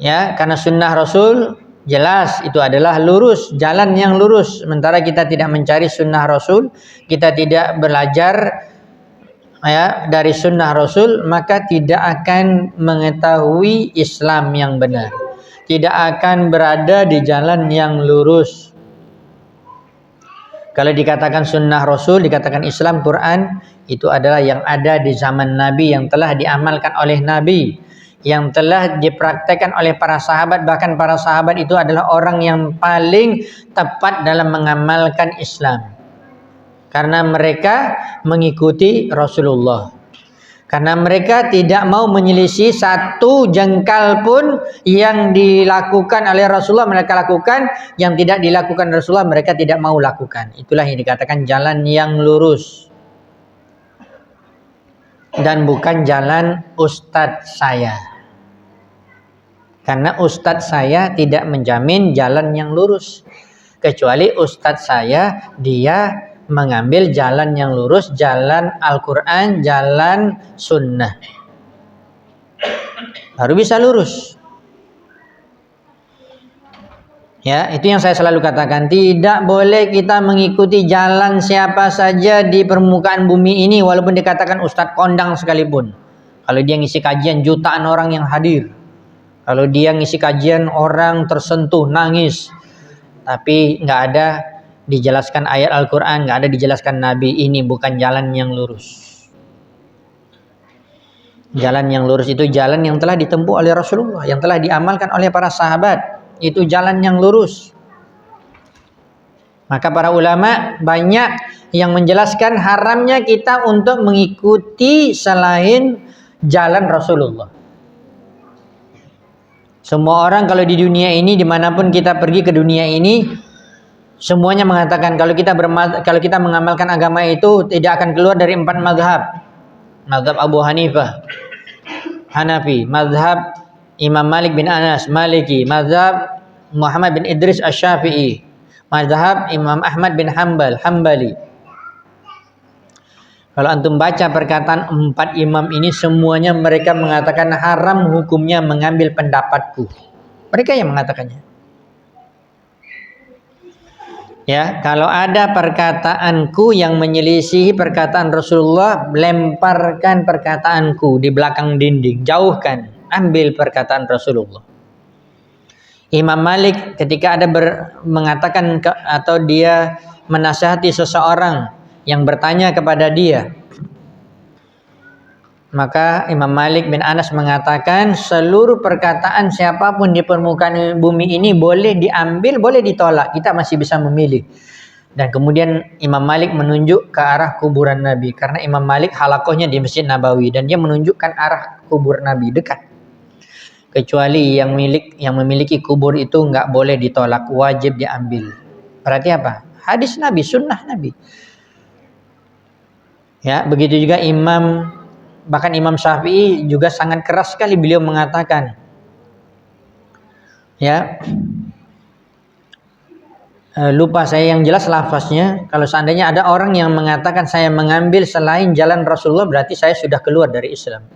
Ya, karena sunnah Rasul jelas itu adalah lurus, jalan yang lurus. Sementara kita tidak mencari sunnah Rasul, kita tidak belajar ya dari sunnah Rasul, maka tidak akan mengetahui Islam yang benar, tidak akan berada di jalan yang lurus. Kalau dikatakan sunnah Rasul, dikatakan Islam, Quran, itu adalah yang ada di zaman Nabi, yang telah diamalkan oleh Nabi, yang telah dipraktekkan oleh para sahabat. Bahkan para sahabat itu adalah orang yang paling tepat dalam mengamalkan Islam, karena mereka mengikuti Rasulullah. Karena mereka tidak mau menyelisih satu jengkal pun yang dilakukan oleh Rasulullah mereka lakukan, yang tidak dilakukan Rasulullah mereka tidak mau lakukan. Itulah yang dikatakan jalan yang lurus. Dan bukan jalan ustadz saya. Karena ustadz saya tidak menjamin jalan yang lurus. Kecuali ustadz saya dia mengambil jalan yang lurus, jalan Al-Quran, jalan sunnah, baru bisa lurus. Ya, itu yang saya selalu katakan, tidak boleh kita mengikuti jalan siapa saja di permukaan bumi ini, walaupun dikatakan ustadz kondang sekalipun. Kalau dia ngisi kajian jutaan orang yang hadir, kalau dia ngisi kajian orang tersentuh nangis, tapi nggak ada dijelaskan ayat Al-Quran, nggak ada dijelaskan Nabi, ini bukan jalan yang lurus. Jalan yang lurus itu jalan yang telah ditempuh oleh Rasulullah, yang telah diamalkan oleh para sahabat. Itu jalan yang lurus. Maka para ulama banyak yang menjelaskan haramnya kita untuk mengikuti selain jalan Rasulullah. Semua orang kalau di dunia ini, dimanapun kita pergi ke dunia ini, semuanya mengatakan kalau kita mengamalkan agama itu tidak akan keluar dari 4 mazhab. Mazhab Abu Hanifah, Hanafi, mazhab Imam Malik bin Anas, Maliki, mazhab Muhammad bin Idris Asy-Syafi'i, mazhab Imam Ahmad bin Hanbal, Hambali. Kalau antum baca perkataan 4 imam ini, semuanya mereka mengatakan haram hukumnya mengambil pendapatku. Mereka yang mengatakannya. Ya, kalau ada perkataanku yang menyelisihi perkataan Rasulullah, lemparkan perkataanku di belakang dinding, jauhkan, ambil perkataan Rasulullah. Imam Malik ketika ada mengatakan atau dia menasihati seseorang yang bertanya kepada dia, maka Imam Malik bin Anas mengatakan seluruh perkataan siapapun di permukaan bumi ini boleh diambil, boleh ditolak, kita masih bisa memilih. Dan kemudian Imam Malik menunjuk ke arah kuburan Nabi, karena Imam Malik halakohnya di Masjid Nabawi, dan dia menunjukkan arah kubur Nabi dekat. Kecuali yang memiliki kubur itu nggak boleh ditolak, wajib diambil. Berarti apa? Hadis Nabi, sunnah Nabi. Ya, begitu juga bahkan Imam Syafi'i juga sangat keras sekali beliau mengatakan, ya, lupa saya yang jelas lafaznya, kalau seandainya ada orang yang mengatakan saya mengambil selain jalan Rasulullah, berarti saya sudah keluar dari Islam.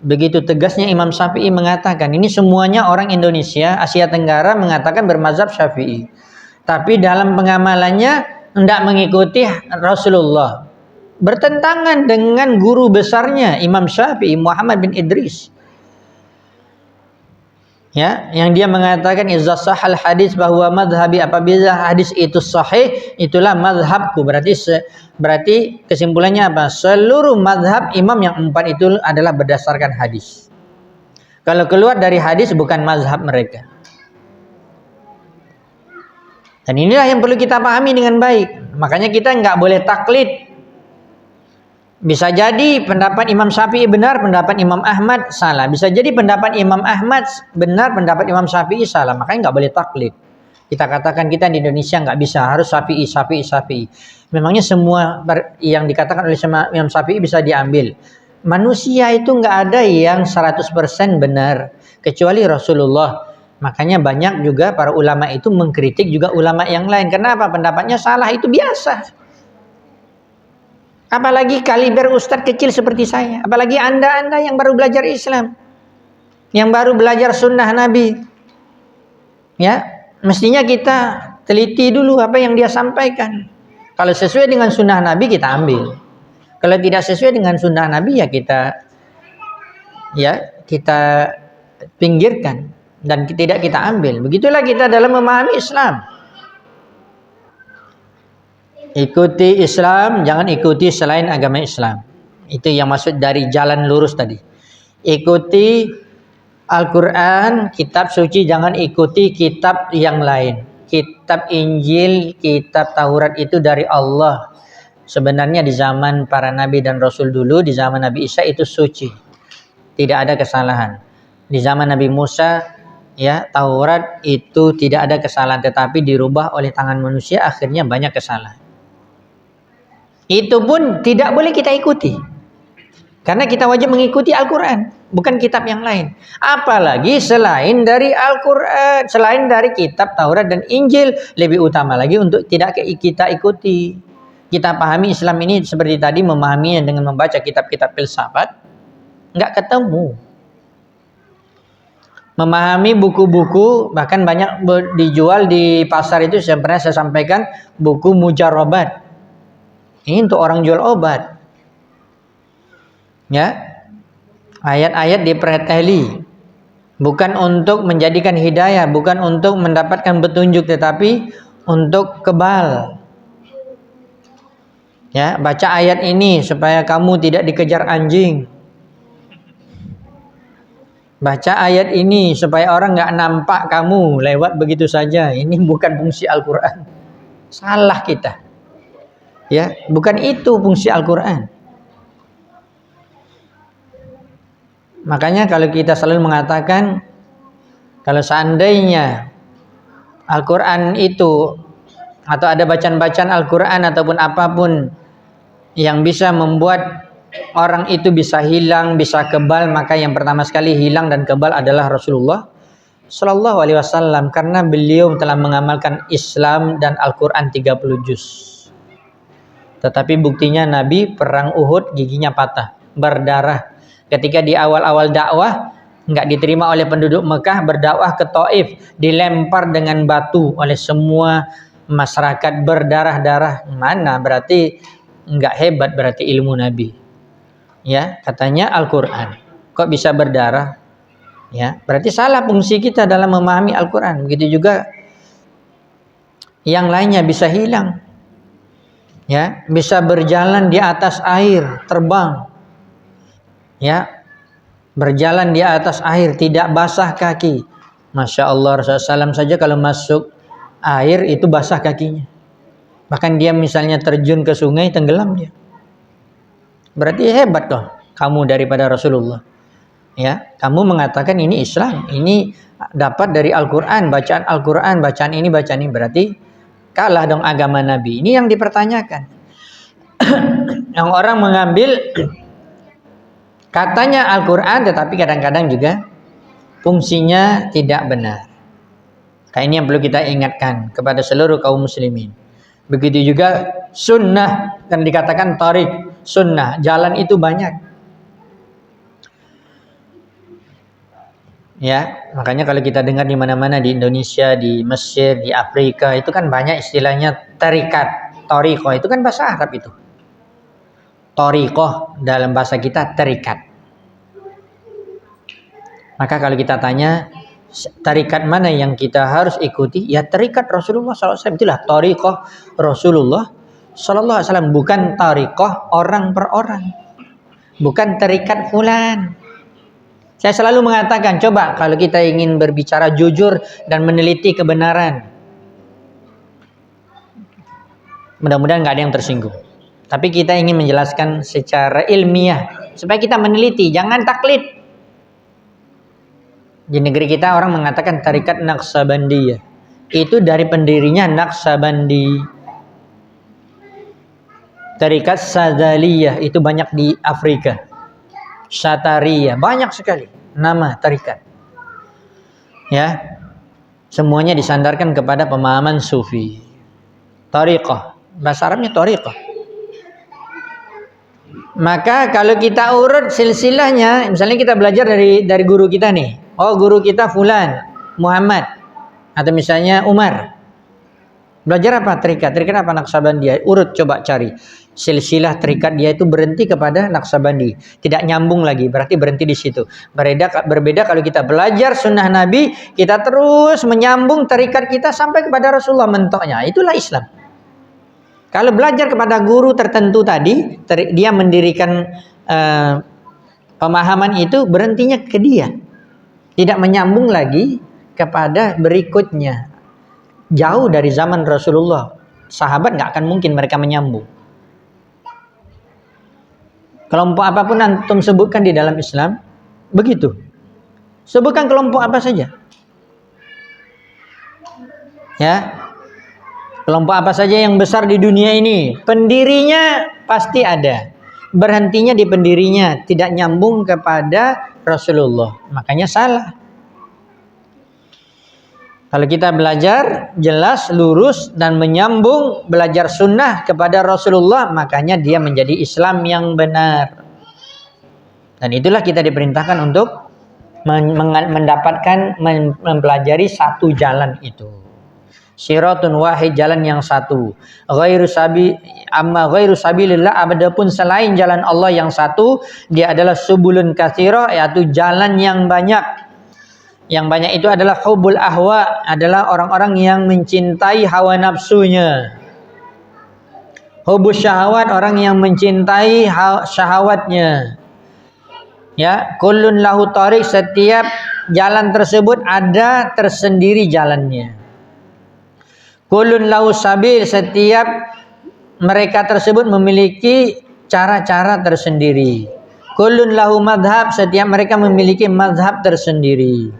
Begitu tegasnya Imam Syafi'i mengatakan, ini semuanya orang Indonesia, Asia Tenggara mengatakan bermazhab Syafi'i, tapi dalam pengamalannya tidak mengikuti Rasulullah, bertentangan dengan guru besarnya Imam Syafi'i, Muhammad bin Idris. Ya, yang dia mengatakan idza sahal hadis bahwa madhabi, apabila hadis itu sahih itulah madhabku. Berarti kesimpulannya apa? Seluruh madhab imam yang 4 itu adalah berdasarkan hadis. Kalau keluar dari hadis bukan mazhab mereka. Dan inilah yang perlu kita pahami dengan baik. Makanya kita nggak boleh taklid. Bisa jadi pendapat Imam Syafi'i benar, pendapat Imam Ahmad salah. Bisa jadi pendapat Imam Ahmad benar, pendapat Imam Syafi'i salah. Makanya nggak boleh taklid. Kita katakan kita di Indonesia nggak bisa, harus Syafi'i. Memangnya semua yang dikatakan oleh Imam Syafi'i bisa diambil? Manusia itu nggak ada yang 100% benar, kecuali Rasulullah. Makanya banyak juga para ulama itu mengkritik juga ulama yang lain. Kenapa? Pendapatnya salah, itu biasa. Apalagi kaliber ustadz kecil seperti saya. Apalagi anda yang baru belajar Islam. Yang baru belajar sunnah Nabi. Ya, mestinya kita teliti dulu apa yang dia sampaikan. Kalau sesuai dengan sunnah Nabi kita ambil. Kalau tidak sesuai dengan sunnah Nabi ya kita pinggirkan dan tidak kita ambil. Begitulah kita dalam memahami Islam. Ikuti Islam, jangan ikuti selain agama Islam. Itu yang maksud dari jalan lurus tadi. Ikuti Al-Quran, kitab suci, jangan ikuti kitab yang lain. Kitab Injil, kitab Taurat itu dari Allah. Sebenarnya di zaman para nabi dan rasul dulu, di zaman Nabi Isa itu suci. Tidak ada kesalahan. Di zaman Nabi Musa, ya, Taurat itu tidak ada kesalahan, tetapi dirubah oleh tangan manusia, akhirnya banyak kesalahan. Itu pun tidak boleh kita ikuti. Karena kita wajib mengikuti Al-Quran, bukan kitab yang lain. Apalagi selain dari Al-Quran, selain dari kitab Taurat dan Injil, lebih utama lagi untuk tidak kita ikuti. Kita pahami Islam ini seperti tadi, memahaminya dengan membaca kitab-kitab filsafat, nggak ketemu. Memahami buku-buku, bahkan banyak dijual di pasar itu, pernah saya sampaikan, buku mujarobat. Ini untuk orang jual obat. Ya, ayat-ayat dipreteli, bukan untuk menjadikan hidayah, bukan untuk mendapatkan petunjuk, tetapi untuk kebal. Ya, baca ayat ini supaya kamu tidak dikejar anjing. Baca ayat ini supaya orang nggak nampak kamu lewat begitu saja. Ini bukan fungsi Al-Quran. Salah kita. Ya, bukan itu fungsi Al-Quran. Makanya kalau kita selalu mengatakan, kalau seandainya Al-Quran itu, atau ada bacaan-bacaan Al-Quran ataupun apapun yang bisa membuat orang itu bisa hilang, bisa kebal, maka yang pertama sekali hilang dan kebal adalah Rasulullah Sallallahu Alaihi Wasallam, karena beliau telah mengamalkan Islam dan Al-Quran 30 juz. Tetapi buktinya Nabi perang Uhud giginya patah, berdarah. Ketika di awal-awal dakwah nggak diterima oleh penduduk Mekah, berdakwah ke Taif, dilempar dengan batu oleh semua masyarakat, berdarah-darah. Mana berarti nggak hebat, berarti ilmu Nabi. Ya, katanya Al-Quran kok bisa berdarah, ya berarti salah fungsi kita dalam memahami Al-Quran. Begitu juga yang lainnya bisa hilang, ya, bisa berjalan di atas air, terbang, ya, berjalan di atas air, tidak basah kaki. Masya Allah, Rasulullah SAW saja kalau masuk air itu basah kakinya. Bahkan dia misalnya terjun ke sungai, tenggelam dia. Berarti hebat kok kamu daripada Rasulullah. Ya, kamu mengatakan ini Islam, ini dapat dari Al-Quran, bacaan Al-Quran, bacaan ini, berarti kalah dong agama Nabi. Ini yang dipertanyakan. Yang orang mengambil katanya Al-Quran, tetapi kadang-kadang juga fungsinya tidak benar. Nah, ini yang perlu kita ingatkan kepada seluruh kaum muslimin. Begitu juga sunnah, kan dikatakan tarik, sunnah, jalan itu banyak. Ya, makanya kalau kita dengar di mana-mana di Indonesia, di Mesir, di Afrika, itu kan banyak istilahnya tarikat, torikoh, itu kan bahasa Arab itu. Torikoh dalam bahasa kita tarikat. Maka kalau kita tanya tarikat mana yang kita harus ikuti, ya tarikat Rasulullah SAW. Itulah torikoh Rasulullah SAW, bukan torikoh orang per orang, bukan tarikat fulan. Saya selalu mengatakan, coba kalau kita ingin berbicara jujur dan meneliti kebenaran, mudah-mudahan nggak ada yang tersinggung, tapi kita ingin menjelaskan secara ilmiah supaya kita meneliti, jangan taklid. Di negeri kita orang mengatakan tarikat Naqsabandiyah, itu dari pendirinya Naqsabandi. Tarikat Sadzaliyah itu banyak di Afrika, Syataria, banyak sekali nama tarikat. Ya, Semuanya disandarkan kepada pemahaman sufi. Thariqah, bahasa Arabnya thariqah. Maka kalau kita urut silsilahnya, misalnya kita belajar dari guru kita nih. Oh, guru kita fulan, Muhammad, atau misalnya Umar. Belajar apa? Tarikat. Tarikat apa? Naqsabandiyah. Urut, coba cari. Silsilah tarikat dia itu berhenti kepada Naqsabandi. Tidak nyambung lagi, berarti berhenti di situ. Berbeda kalau kita belajar sunnah Nabi, kita terus menyambung tarikat kita sampai kepada Rasulullah mentoknya. Itulah Islam. Kalau belajar kepada guru tertentu tadi, dia mendirikan pemahaman itu, berhentinya ke dia. Tidak menyambung lagi kepada berikutnya. Jauh dari zaman Rasulullah. Sahabat nggak akan mungkin mereka menyambung. Kelompok apapun antum sebutkan di dalam Islam, begitu. Sebutkan kelompok apa saja. Ya. Kelompok apa saja yang besar di dunia ini, pendirinya pasti ada. Berhentinya di pendirinya, tidak nyambung kepada Rasulullah. Makanya salah. Kalau kita belajar jelas, lurus, dan menyambung belajar sunnah kepada Rasulullah, makanya dia menjadi Islam yang benar. Dan itulah kita diperintahkan untuk mendapatkan, mempelajari satu jalan itu. Siratun wahid, jalan yang satu. Ghairu sabilillah, adapun selain jalan Allah yang satu, dia adalah subulun katsira, yaitu jalan yang banyak. Yang banyak itu adalah hubul ahwa, adalah orang-orang yang mencintai hawa nafsunya. Hubus syahwat, orang yang mencintai syahwatnya. Ya, kullun lahu tariq, setiap jalan tersebut ada tersendiri jalannya. Kullun lahu sabil, setiap mereka tersebut memiliki cara-cara tersendiri. Kullun lahu madhab, setiap mereka memiliki madhab tersendiri.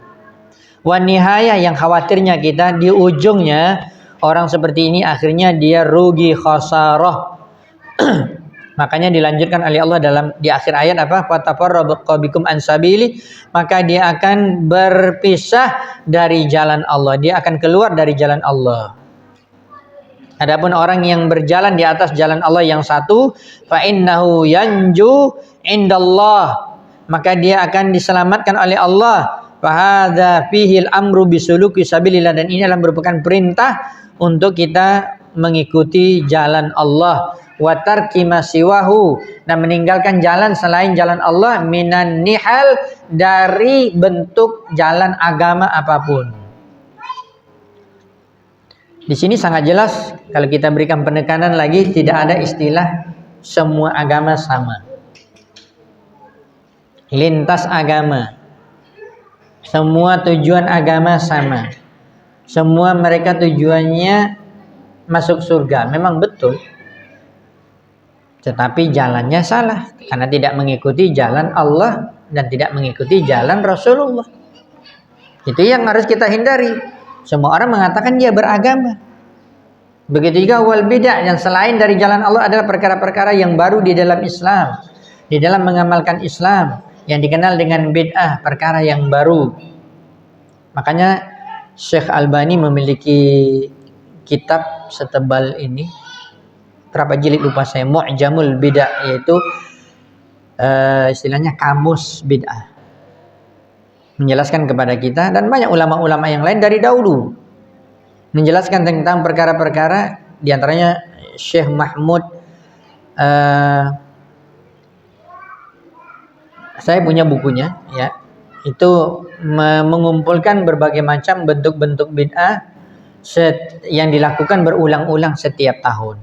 Wa nihayah, yang khawatirnya kita di ujungnya orang seperti ini akhirnya dia rugi, khasarah. Makanya dilanjutkan oleh Allah di akhir ayat apa? Fatafarraqu bikum an sabili, maka dia akan berpisah dari jalan Allah. Dia akan keluar dari jalan Allah. Adapun orang yang berjalan di atas jalan Allah yang satu, fa innahu yanju indallah, maka dia akan diselamatkan oleh Allah. Fa hadza fihi al-amru bisuluki sabilillah, dan ini adalah merupakan perintah untuk kita mengikuti jalan Allah. Wa tarki ma siwahu, dan meninggalkan jalan selain jalan Allah, minan nihal, dari bentuk jalan agama apapun. Di sini sangat jelas kalau kita berikan penekanan lagi, tidak ada istilah semua agama sama. Lintas agama. Semua tujuan agama sama. Semua mereka tujuannya masuk surga. Memang betul. Tetapi jalannya salah karena tidak mengikuti jalan Allah dan tidak mengikuti jalan Rasulullah. Itu yang harus kita hindari. Semua orang mengatakan dia beragama. Begitu juga wal bid'ah, yang selain dari jalan Allah adalah perkara-perkara yang baru di dalam Islam, di dalam mengamalkan Islam, yang dikenal dengan bid'ah, perkara yang baru. Makanya Syekh Albani memiliki kitab setebal ini, berapa jilid lupa saya, Mu'jamul Bid'ah, yaitu istilahnya kamus bid'ah. Menjelaskan kepada kita, dan banyak ulama-ulama yang lain dari dahulu menjelaskan tentang perkara-perkara, diantaranya Syekh Mahmud, saya punya bukunya, ya, itu mengumpulkan berbagai macam bentuk-bentuk bid'ah yang dilakukan berulang-ulang setiap tahun.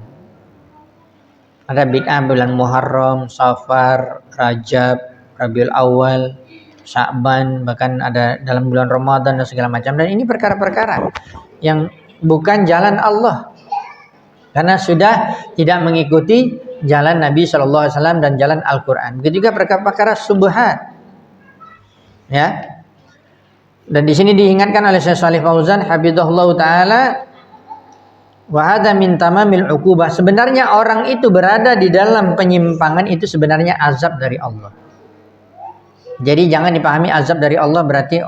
Ada bid'ah bulan Muharram, Safar, Rajab, Rabiul Awal, Sya'ban, bahkan ada dalam bulan Ramadan dan segala macam. Dan ini perkara-perkara yang bukan jalan Allah, karena sudah tidak mengikuti jalan Nabi SAW dan jalan Al-Quran. Begitu juga perkara-perkara subhat. Ya. Dan di sini diingatkan oleh Syekh Shalih Fauzan hafizahullah taala, wa hadza min tamamil uqubah. Sebenarnya orang itu berada di dalam penyimpangan itu sebenarnya azab dari Allah. Jadi jangan dipahami azab dari Allah berarti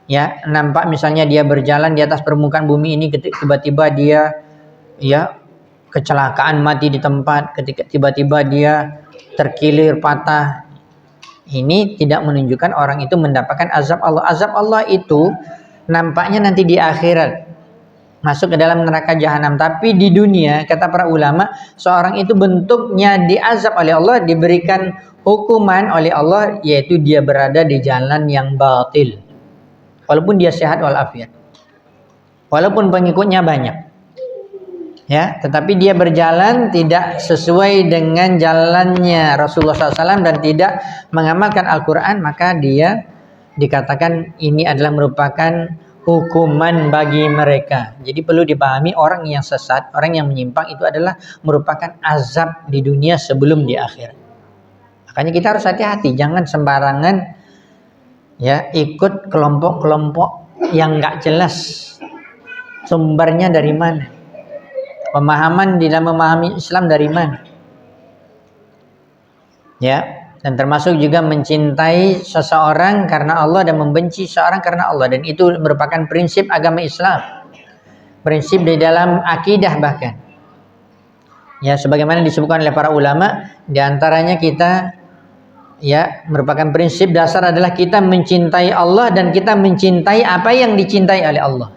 Ya, nampak misalnya dia berjalan di atas permukaan bumi ini, tiba-tiba dia ya kecelakaan mati di tempat, ketika tiba-tiba dia terkilir patah. Ini tidak menunjukkan orang itu mendapatkan azab Allah. Azab Allah itu nampaknya nanti di akhirat, masuk ke dalam neraka jahanam. Tapi di dunia, kata para ulama, seorang itu bentuknya diazab oleh Allah, diberikan hukuman oleh Allah, yaitu dia berada di jalan yang batil. Walaupun dia sehat walafiat, walaupun pengikutnya banyak, ya, tetapi dia berjalan tidak sesuai dengan jalannya Rasulullah SAW dan tidak mengamalkan Al-Quran, maka dia dikatakan ini adalah merupakan hukuman bagi mereka. Jadi perlu dipahami, orang yang sesat, orang yang menyimpang itu adalah merupakan azab di dunia sebelum di akhirat. Makanya kita harus hati-hati, jangan sembarangan ya ikut kelompok-kelompok yang nggak jelas sumbernya dari mana, pemahaman di dalam memahami Islam dari mana, ya. Dan termasuk juga mencintai seseorang karena Allah dan membenci seseorang karena Allah, dan itu merupakan prinsip agama Islam, prinsip di dalam akidah bahkan, ya, sebagaimana disebutkan oleh para ulama. Di antaranya kita ya merupakan prinsip dasar adalah kita mencintai Allah dan kita mencintai apa yang dicintai oleh Allah.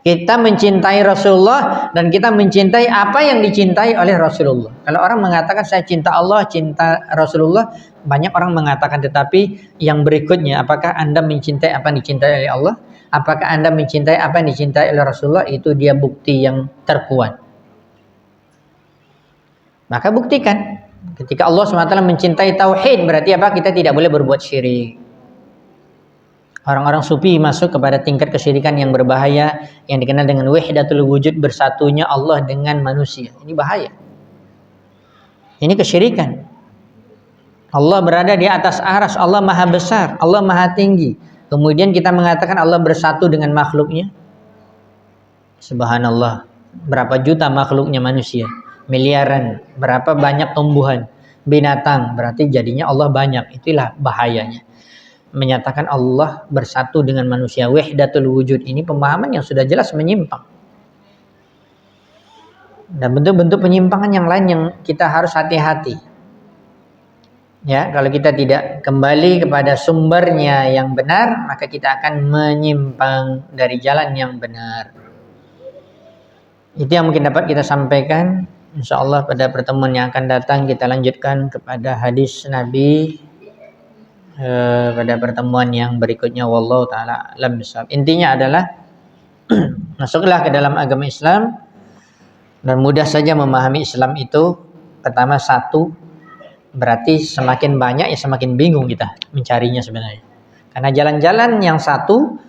Kita mencintai Rasulullah dan kita mencintai apa yang dicintai oleh Rasulullah. Kalau orang mengatakan saya cinta Allah, cinta Rasulullah, banyak orang mengatakan, tetapi yang berikutnya, apakah Anda mencintai apa yang dicintai oleh Allah? Apakah Anda mencintai apa yang dicintai oleh Rasulullah? Itu dia bukti yang terkuat. Maka buktikan. Ketika Allah SWT mencintai tauhid, berarti apa? Kita tidak boleh berbuat syirik. Orang-orang sufi masuk kepada tingkat kesyirikan yang berbahaya, yang dikenal dengan wahdatul wujud, bersatunya Allah dengan manusia. Ini bahaya. Ini kesyirikan. Allah berada di atas arsy, Allah maha besar, Allah maha tinggi. Kemudian kita mengatakan Allah bersatu dengan makhluknya. Subhanallah. Berapa juta makhluknya manusia? Miliaran. Berapa banyak tumbuhan, binatang, berarti jadinya Allah banyak. Itulah bahayanya, menyatakan Allah bersatu dengan manusia. Wahdatul wujud ini pemahaman yang sudah jelas menyimpang, dan bentuk-bentuk penyimpangan yang lain yang kita harus hati-hati, ya. Kalau kita tidak kembali kepada sumbernya yang benar, maka kita akan menyimpang dari jalan yang benar. Itu yang mungkin dapat kita sampaikan. InsyaAllah pada pertemuan yang akan datang kita lanjutkan kepada hadis Nabi pada pertemuan yang berikutnya. Wallahu ta'ala alam bishawab. Intinya adalah masuklah ke dalam agama Islam dan mudah saja memahami Islam itu. Pertama, satu, berarti semakin banyak ya semakin bingung kita mencarinya sebenarnya, karena jalan-jalan yang satu,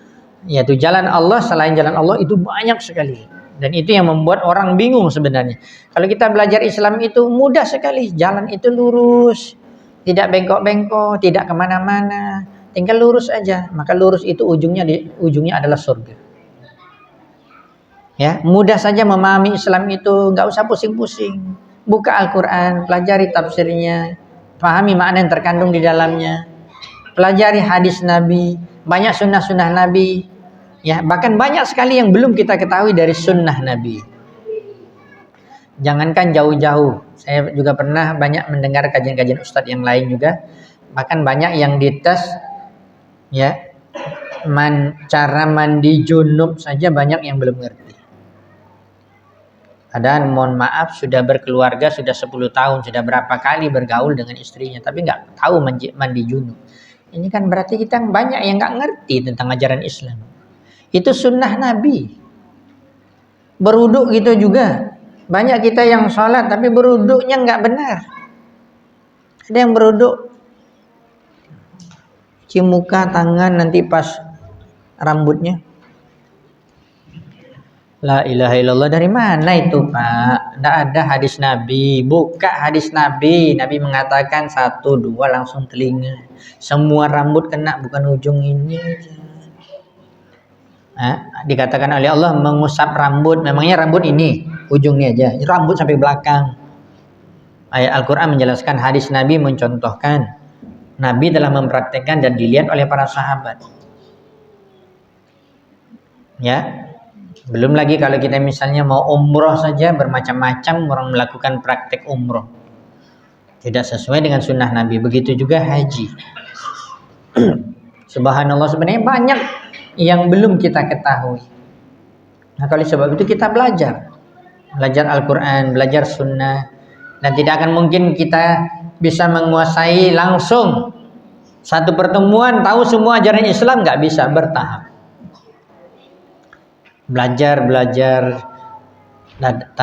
yaitu jalan Allah, selain jalan Allah itu banyak sekali. Dan itu yang membuat orang bingung sebenarnya. Kalau kita belajar Islam itu mudah sekali. Jalan itu lurus, tidak bengkok-bengkok, tidak kemana-mana, tinggal lurus aja. Maka lurus itu ujungnya adalah surga. Ya, mudah saja memahami Islam itu, nggak usah pusing-pusing. Buka Al-Quran, pelajari tafsirnya, pahami makna yang terkandung di dalamnya, pelajari hadis Nabi, banyak sunnah-sunnah Nabi. Ya, bahkan banyak sekali yang belum kita ketahui dari sunnah Nabi. Jangankan jauh-jauh, saya juga pernah banyak mendengar kajian-kajian ustadz yang lain juga. Bahkan banyak yang dites, ya, cara mandi junub saja banyak yang belum ngerti. Padahal mohon maaf sudah berkeluarga, sudah 10 tahun, sudah berapa kali bergaul dengan istrinya, tapi nggak tahu mandi junub. Ini kan berarti kita banyak yang nggak ngerti tentang ajaran Islam. Itu sunnah Nabi. Berwuduk gitu juga. Banyak kita yang sholat tapi berwuduknya nggak benar. Ada yang berwuduk cium muka, tangan, nanti pas rambutnya. La ilaha illallah, dari mana itu Pak? Tidak ada hadis Nabi. Buka hadis Nabi. Nabi mengatakan 1, 2 langsung telinga. Semua rambut kena, bukan ujung ini aja. Dikatakan oleh Allah mengusap rambut, memangnya rambut ini ujungnya aja, rambut sampai belakang. Ayat Al-Quran menjelaskan, hadis Nabi mencontohkan, Nabi telah mempraktekkan dan dilihat oleh para sahabat. Ya, belum lagi kalau kita misalnya mau umroh saja, bermacam-macam orang melakukan praktek umroh tidak sesuai dengan sunnah Nabi. Begitu juga haji. Subhanallah, sebenarnya banyak yang belum kita ketahui. Nah, kalau sebab itu kita belajar Al-Quran, belajar sunnah, dan tidak akan mungkin kita bisa menguasai langsung satu pertemuan tahu semua ajaran Islam, nggak bisa, bertahap. Belajar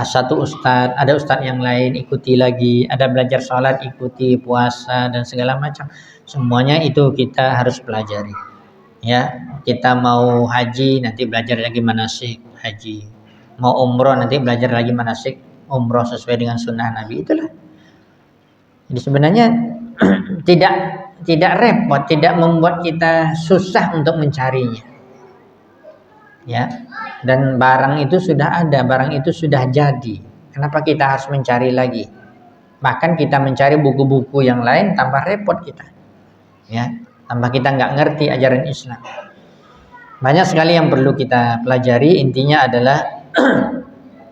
satu ustadz, ada ustadz yang lain ikuti lagi, ada belajar sholat ikuti, puasa dan segala macam, semuanya itu kita harus pelajari. Ya, kita mau haji nanti belajar lagi manasik haji, mau umroh nanti belajar lagi manasik umroh sesuai dengan sunnah Nabi. Itulah. Jadi sebenarnya tidak repot, tidak membuat kita susah untuk mencarinya. Ya, dan barang itu sudah ada, barang itu sudah jadi. Kenapa kita harus mencari lagi? Bahkan kita mencari buku-buku yang lain tanpa repot kita. Ya, tanpa kita nggak ngerti ajaran Islam. Banyak sekali yang perlu kita pelajari. Intinya adalah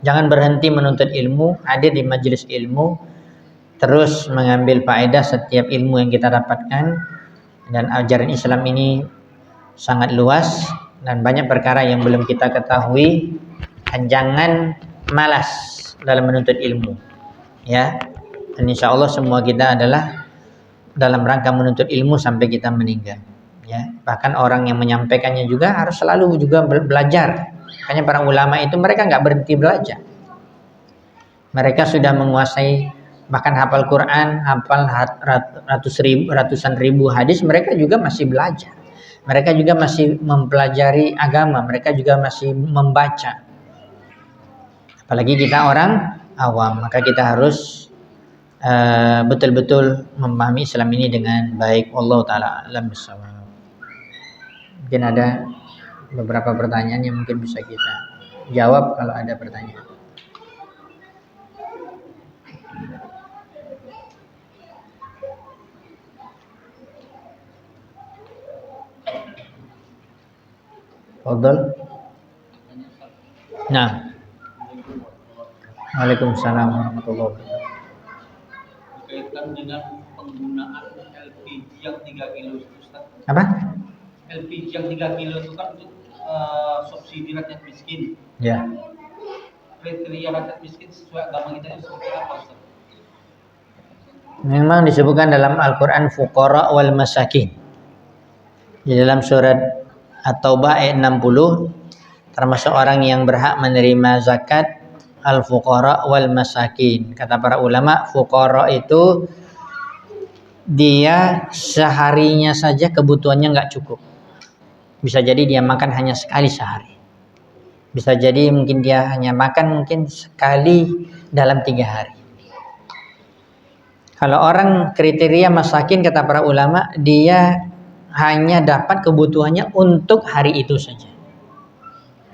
jangan berhenti menuntut ilmu, hadir di majelis ilmu, terus mengambil faedah setiap ilmu yang kita dapatkan. Dan ajaran Islam ini sangat luas dan banyak perkara yang belum kita ketahui, dan jangan malas dalam menuntut ilmu, ya. Dan insya Allah semua kita adalah dalam rangka menuntut ilmu sampai kita meninggal, ya. Bahkan orang yang menyampaikannya juga harus selalu juga belajar. Makanya para ulama itu mereka nggak berhenti belajar. Mereka sudah menguasai, bahkan hafal Quran, hafal ratusan ribu hadis, mereka juga masih belajar. Mereka juga masih mempelajari agama, mereka juga masih membaca. Apalagi kita orang awam, maka kita harus betul-betul memahami Islam ini dengan baik. Wallahu taala alam bissawab. Mungkin ada beberapa pertanyaan yang mungkin bisa kita jawab kalau ada pertanyaan. Fadhal. Nah. Waalaikumsalam warahmatullahi wabarakatuh. Berkaitan dengan penggunaan LPG yang 3 kilo itu, Ustaz. Apa? LPG yang 3 kilo itu kan untuk subsidi rakyat miskin. Ya. Kriteria rakyat miskin sesuai agama kita itu seperti apa, Ustaz? Memang disebutkan dalam Al-Quran fuqara wal masakin. Di dalam surat At-Taubah ayat 60 termasuk orang yang berhak menerima zakat al-fuqara wal masakin. Kata para ulama, fuqara itu dia seharinya saja kebutuhannya nggak cukup. Bisa jadi dia makan hanya sekali sehari. Bisa jadi mungkin dia hanya makan mungkin sekali dalam 3 hari. Kalau orang kriteria masakin kata para ulama, dia hanya dapat kebutuhannya untuk hari itu saja.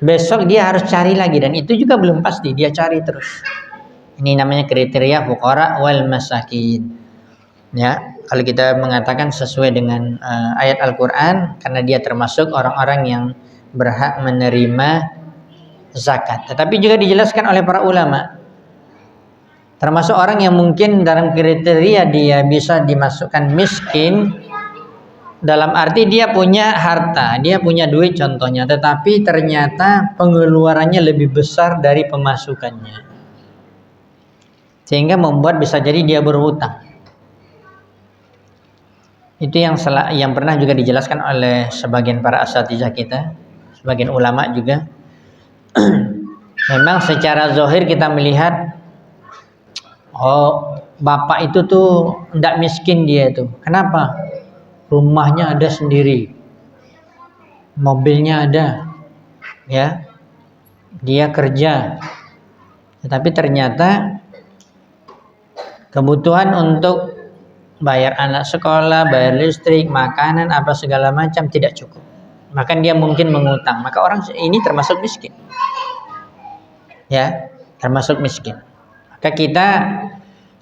Besok dia harus cari lagi, dan itu juga belum pasti, dia cari terus. Ini namanya kriteria fuqara wal masakin. Ya, kalau kita mengatakan sesuai dengan ayat Al-Qur'an, karena dia termasuk orang-orang yang berhak menerima zakat. Tetapi juga dijelaskan oleh para ulama, termasuk orang yang mungkin dalam kriteria dia bisa dimasukkan miskin, dalam arti dia punya harta, dia punya duit contohnya, tetapi ternyata pengeluarannya lebih besar dari pemasukannya, sehingga membuat bisa jadi dia berhutang. Itu yang pernah juga dijelaskan oleh sebagian para asatizah kita, sebagian ulama juga. Memang secara zahir kita melihat, oh bapak itu tuh tidak miskin dia itu. Kenapa? Rumahnya ada sendiri, mobilnya ada, ya, dia kerja, tetapi ternyata kebutuhan untuk bayar anak sekolah, bayar listrik, makanan, apa segala macam tidak cukup. Maka dia mungkin mengutang. Maka orang ini termasuk miskin, ya, termasuk miskin. Maka kita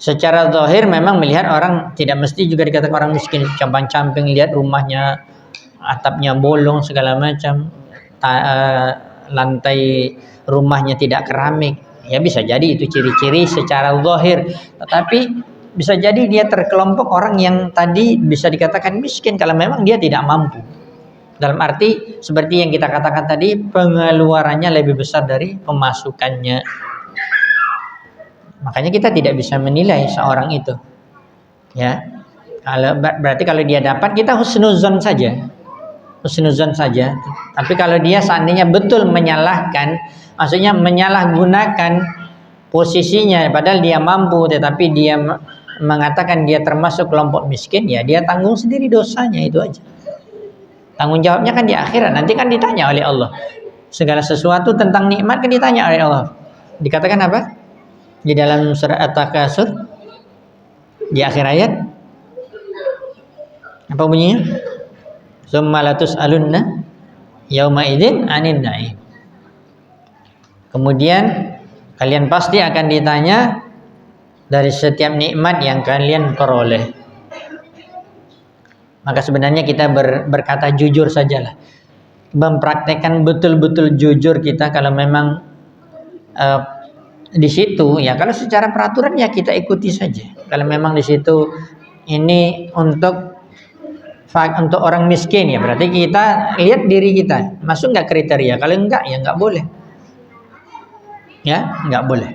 secara zahir memang melihat orang tidak mesti juga dikatakan orang miskin. Camping-camping, lihat rumahnya atapnya bolong segala macam, lantai rumahnya tidak keramik, ya bisa jadi itu ciri-ciri secara zahir, tetapi bisa jadi dia terkelompok orang yang tadi bisa dikatakan miskin kalau memang dia tidak mampu. Dalam arti seperti yang kita katakan tadi, pengeluarannya lebih besar dari pemasukannya. Makanya kita tidak bisa menilai seorang itu. Ya. Berarti kalau dia dapat, kita husnuzon saja. Husnuzon saja. Tapi kalau dia seandainya betul menyalahkan, maksudnya menyalahgunakan posisinya padahal dia mampu tetapi dia mengatakan dia termasuk kelompok miskin, ya dia tanggung sendiri dosanya, itu aja. Tanggung jawabnya kan di akhirat, nanti kan ditanya oleh Allah. Segala sesuatu tentang nikmat kan ditanya oleh Allah. Dikatakan apa? Di dalam surat At-Takasur di akhir ayat apa bunyinya? Tsumma latus'alunna yauma idzin 'anin na'im. Kemudian kalian pasti akan ditanya dari setiap nikmat yang kalian peroleh. Maka sebenarnya kita berkata jujur sajalah. Mempraktekkan betul-betul jujur kita kalau memang di situ, ya kalau secara peraturan ya kita ikuti saja. Kalau memang di situ ini untuk orang miskin, ya berarti kita lihat diri kita masuk nggak kriteria. Kalau enggak ya nggak boleh, ya nggak boleh.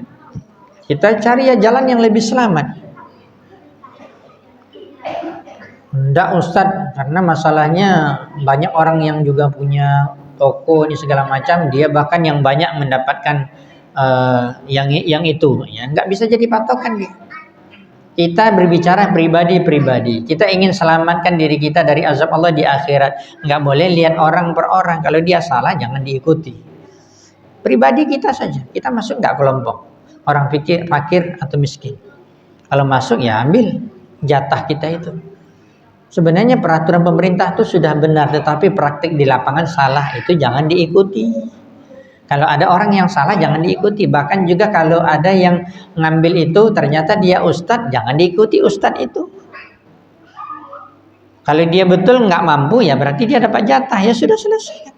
Kita cari ya jalan yang lebih selamat. Enggak Ustadz, karena masalahnya banyak orang yang juga punya toko ini segala macam, dia bahkan yang banyak mendapatkan yang itu, ya nggak bisa jadi patokan dia. Kita berbicara pribadi-pribadi. Kita ingin selamatkan diri kita dari azab Allah di akhirat. Nggak boleh lihat orang per orang. Kalau dia salah jangan diikuti. Pribadi kita saja. Kita masuk nggak kelompok orang fakir atau miskin. Kalau masuk ya ambil jatah kita itu. Sebenarnya peraturan pemerintah itu sudah benar, tetapi praktik di lapangan salah, itu jangan diikuti. Kalau ada orang yang salah jangan diikuti. Bahkan juga kalau ada yang ngambil itu ternyata dia ustadz, jangan diikuti ustadz itu. Kalau dia betul nggak mampu, ya berarti dia dapat jatah, ya sudah selesai.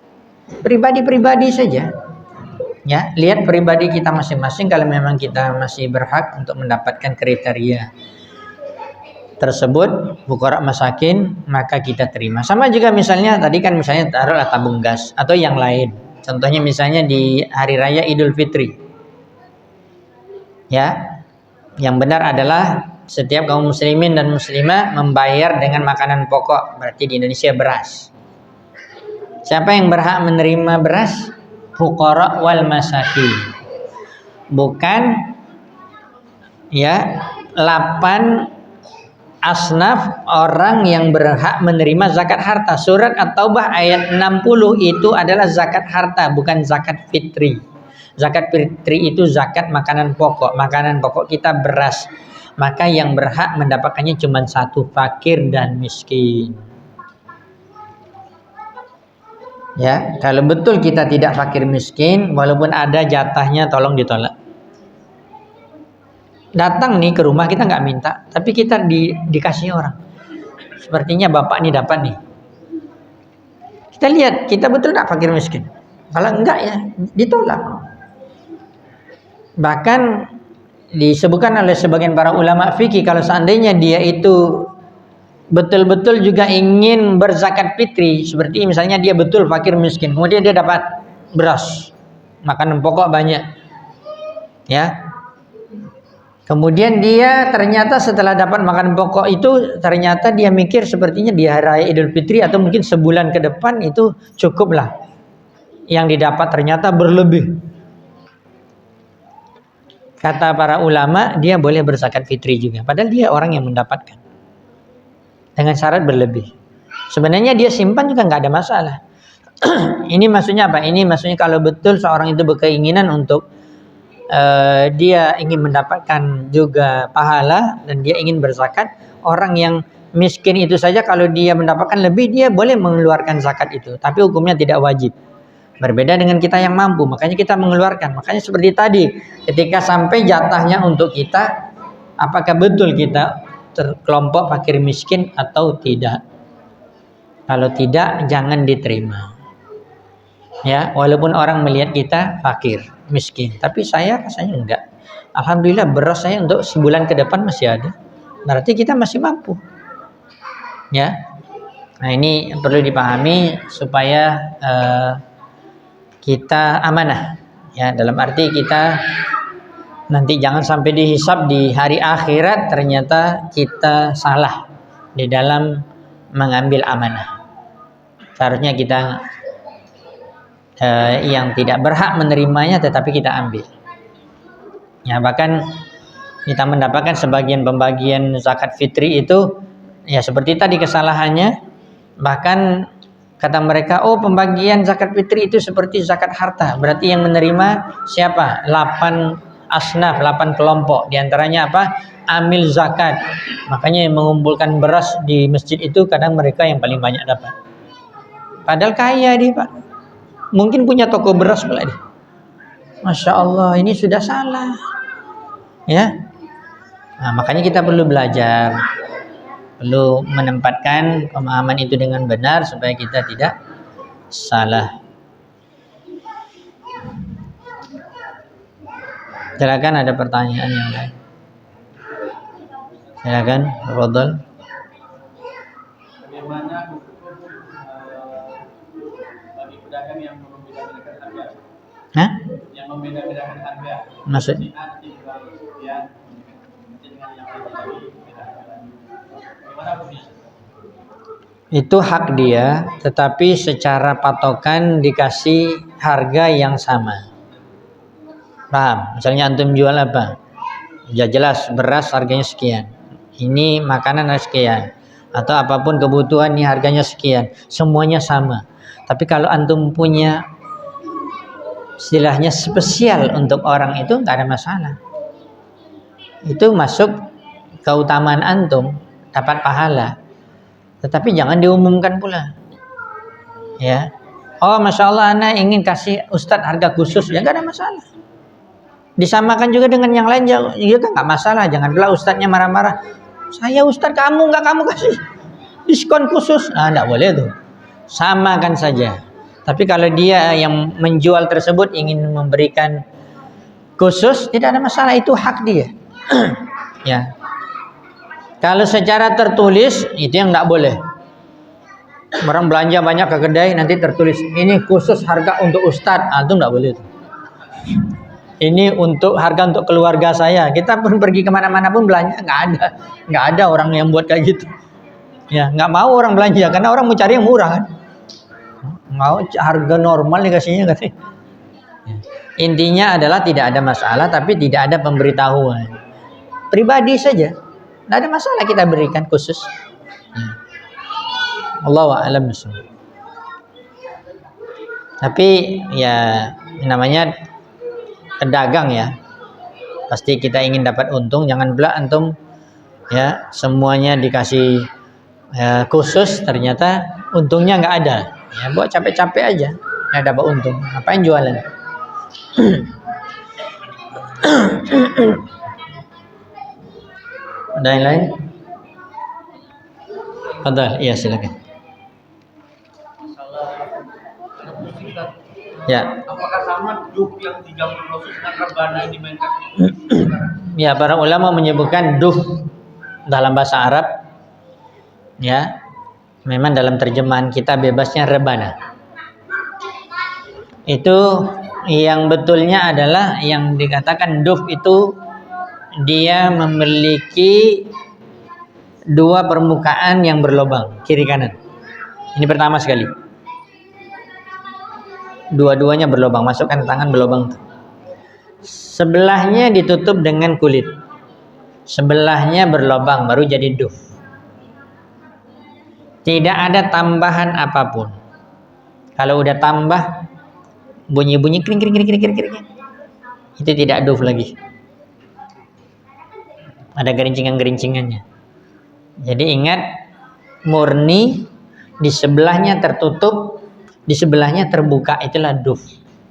Pribadi-pribadi saja. Ya, lihat pribadi kita masing-masing. Kalau memang kita masih berhak untuk mendapatkan kriteria tersebut, fuqara masakin, maka kita terima. Sama juga misalnya tadi kan misalnya taruhlah tabung gas atau yang lain. Contohnya misalnya di hari raya Idul Fitri. Ya. Yang benar adalah setiap kaum muslimin dan muslimah membayar dengan makanan pokok, berarti di Indonesia beras. Siapa yang berhak menerima beras? Fuqara wal masakin. Bukan ya 8 asnaf orang yang berhak menerima zakat harta. Surat At-Taubah ayat 60 itu adalah zakat harta, bukan zakat fitri. Zakat fitri itu zakat makanan pokok. Makanan pokok kita beras. Maka yang berhak mendapatkannya cuma satu, fakir dan miskin. Ya, kalau betul kita tidak fakir miskin, walaupun ada jatahnya tolong ditolak. Datang nih ke rumah kita nggak minta, tapi kita dikasih orang. Sepertinya bapak nih dapat nih. Kita lihat kita betul nggak fakir miskin. Kalau enggak ya ditolak. Bahkan disebutkan oleh sebagian para ulama fikih kalau seandainya dia itu betul-betul juga ingin berzakat fitri, seperti misalnya dia betul fakir miskin, kemudian dia dapat beras, makanan pokok banyak, ya. Kemudian dia ternyata setelah dapat makanan pokok itu ternyata dia mikir sepertinya di hari raya Idul Fitri atau mungkin sebulan ke depan itu cukuplah. Yang didapat ternyata berlebih. Kata para ulama dia boleh berzakat fitri juga. Padahal dia orang yang mendapatkan. Dengan syarat berlebih. Sebenarnya dia simpan juga nggak ada masalah. Ini maksudnya apa? Ini maksudnya kalau betul seorang itu berkeinginan untuk dia ingin mendapatkan juga pahala dan dia ingin berzakat, orang yang miskin itu saja kalau dia mendapatkan lebih dia boleh mengeluarkan zakat itu, tapi hukumnya tidak wajib. Berbeda dengan kita yang mampu, makanya kita mengeluarkan. Makanya seperti tadi, ketika sampai jatahnya untuk kita, apakah betul kita terkelompok fakir miskin atau tidak? Kalau tidak, jangan diterima. Ya, walaupun orang melihat kita fakir, miskin, tapi saya rasanya enggak. Alhamdulillah beras saya untuk sebulan ke depan masih ada. Berarti kita masih mampu. Ya. Nah, ini perlu dipahami supaya kita amanah. Ya, dalam arti kita nanti jangan sampai dihisab di hari akhirat ternyata kita salah di dalam mengambil amanah. Seharusnya kita yang tidak berhak menerimanya tetapi kita ambil. Ya, bahkan kita mendapatkan sebagian pembagian zakat fitri itu ya seperti tadi kesalahannya, bahkan kata mereka, oh pembagian zakat fitri itu seperti zakat harta, berarti yang menerima siapa? 8 asnaf, 8 kelompok, diantaranya apa? Amil zakat. Makanya yang mengumpulkan beras di masjid itu kadang mereka yang paling banyak dapat, padahal kaya dia Pak, mungkin punya toko beras pula dia. Masya Allah, ini sudah salah ya. Nah, makanya kita perlu belajar, perlu menempatkan pemahaman itu dengan benar supaya kita tidak salah. Silakan, ada pertanyaan yang lain? Silakan, Fadhil. Bagaimana hukum bagi pedagang yang membeda-bedakan harga? Hah? Yang membeda-bedakan harga. Maksud? Nanti jual sekian, nanti dengan yang lain lagi beda harga lagi. Bagaimana hukumnya? Itu hak dia, tetapi secara patokan dikasih harga yang sama. Paham? Misalnya antum jual apa? Ya jelas beras harganya sekian. Ini makanan harga sekian. Atau apapun kebutuhan ini harganya sekian. Semuanya sama. Tapi kalau antum punya istilahnya spesial untuk orang itu nggak ada masalah. Itu masuk keutamaan antum, dapat pahala. Tetapi jangan diumumkan pula. Ya. Oh, Masya Allah, Ana ingin kasih Ustadz harga khusus. Ya nggak ada masalah. Disamakan juga dengan yang lain, ya kan nggak masalah. Jangan pula ustadznya marah-marah. Saya ustadz, kamu nggak, kamu kasih diskon khusus. Nah, nggak boleh tuh. Samakan saja. Tapi kalau dia yang menjual tersebut ingin memberikan khusus, tidak ada masalah, itu hak dia. Ya. Kalau secara tertulis itu yang nggak boleh. Orang belanja banyak ke kedai nanti tertulis ini khusus harga untuk ustadz, itu nggak boleh tuh. Ini untuk harga untuk keluarga saya. Kita pun pergi kemana-mana pun belanja nggak ada orang yang buat kayak gitu. Ya nggak mau orang belanja karena orang mau cari yang murah kan. Mau harga normal dikasihnya kasih. Ya. Intinya adalah tidak ada masalah tapi tidak ada pemberitahuan. Pribadi saja, nggak ada masalah kita berikan khusus. Ya. Allahu a'lam bishawab. Tapi ya namanya pedagang ya, pasti kita ingin dapat untung. Jangan pula antum ya semuanya dikasih khusus ternyata untungnya nggak ada. Ya buat capek-capek aja nggak dapat untung. Ngapain jualan? Ada yang lain? Ada, iya silakan. Ya. Apakah sama duf yang 30 khusus dengan rebana yang dimainkan? Ya, para ulama menyebutkan duf dalam bahasa Arab. Ya, memang dalam terjemahan kita bebasnya rebana. Itu yang betulnya adalah yang dikatakan duf itu dia memiliki 2 permukaan yang berlubang kiri kanan. Ini pertama sekali. Dua-duanya berlubang, masukkan tangan berlubang. Sebelahnya ditutup dengan kulit. Sebelahnya berlubang baru jadi duf. Tidak ada tambahan apapun. Kalau udah tambah bunyi-bunyi kring kring kring kring kring kring, itu tidak duf lagi. Ada gerincingan-gerincingannya. Jadi ingat, murni di sebelahnya tertutup, di sebelahnya terbuka, itulah duf.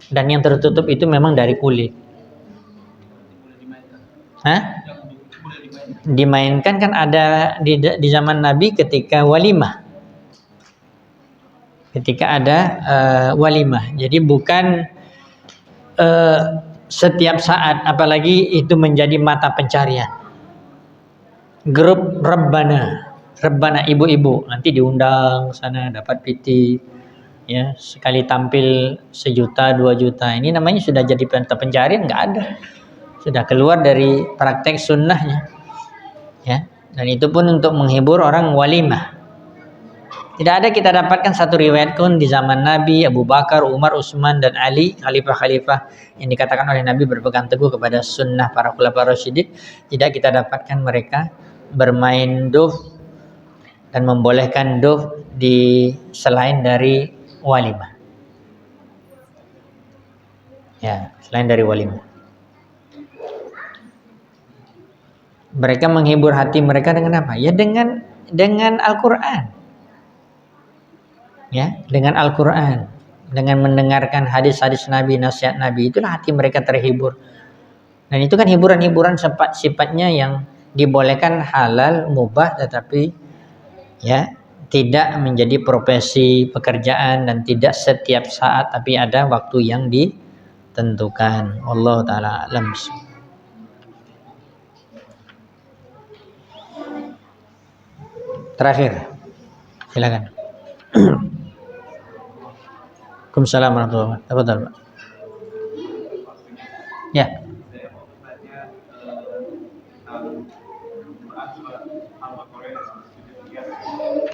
Dan yang tertutup itu memang dari kulit. Hah? Dimainkan kan ada di zaman Nabi ketika walimah. ketika ada walimah. Jadi bukan setiap saat, apalagi itu menjadi mata pencarian. Grup Rebbana ibu-ibu nanti diundang sana dapat PT, ya sekali tampil 1 juta 2 juta. Ini namanya sudah jadi mata pencarian, nggak ada, sudah keluar dari praktek sunnahnya, ya. Dan itu pun untuk menghibur orang walimah. Tidak ada kita dapatkan satu riwayat pun di zaman Nabi, Abu Bakar, Umar, Utsman dan Ali, khalifah-khalifah yang dikatakan oleh Nabi berpegang teguh kepada sunnah para khulafaur rasyidin, tidak kita dapatkan mereka bermain duf dan membolehkan duf di selain dari walimah. Ya, selain dari walimah. Mereka menghibur hati mereka dengan apa? Ya dengan Al-Qur'an. Ya, dengan Al-Qur'an, dengan mendengarkan hadis-hadis Nabi, nasihat Nabi, itulah hati mereka terhibur. Dan itu kan hiburan-hiburan sifatnya yang dibolehkan, halal, mubah, tetapi ya tidak menjadi profesi pekerjaan dan tidak setiap saat, tapi ada waktu yang ditentukan. Allah taala alam. Terakhir, silakan. Waalaikumsalam warahmatullahi wabarakatuh. Pak. Ya.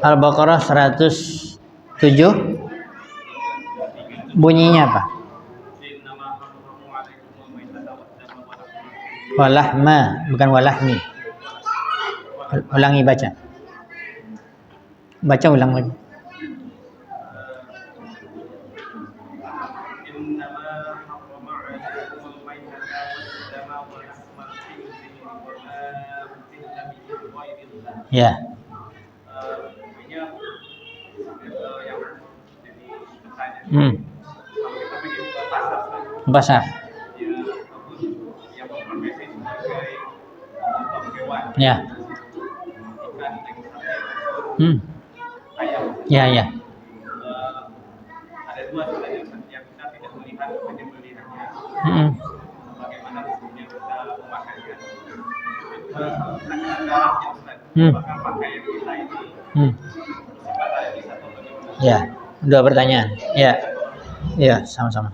Al-Baqarah 107 bunyinya apa? Walahma, bukan walahmi. Ulangi baca. Baca ulang lagi. Ya. Pasar. Ya. Ya, ya. Ada dua sebenarnya yang kita tidak melihat penyembelihannya. Bagaimana hukumnya kita memakannya? Apakah pakaian kita ini sifat hadis atau bagaimana? Ya, dua pertanyaan. Ya, ya sama-sama.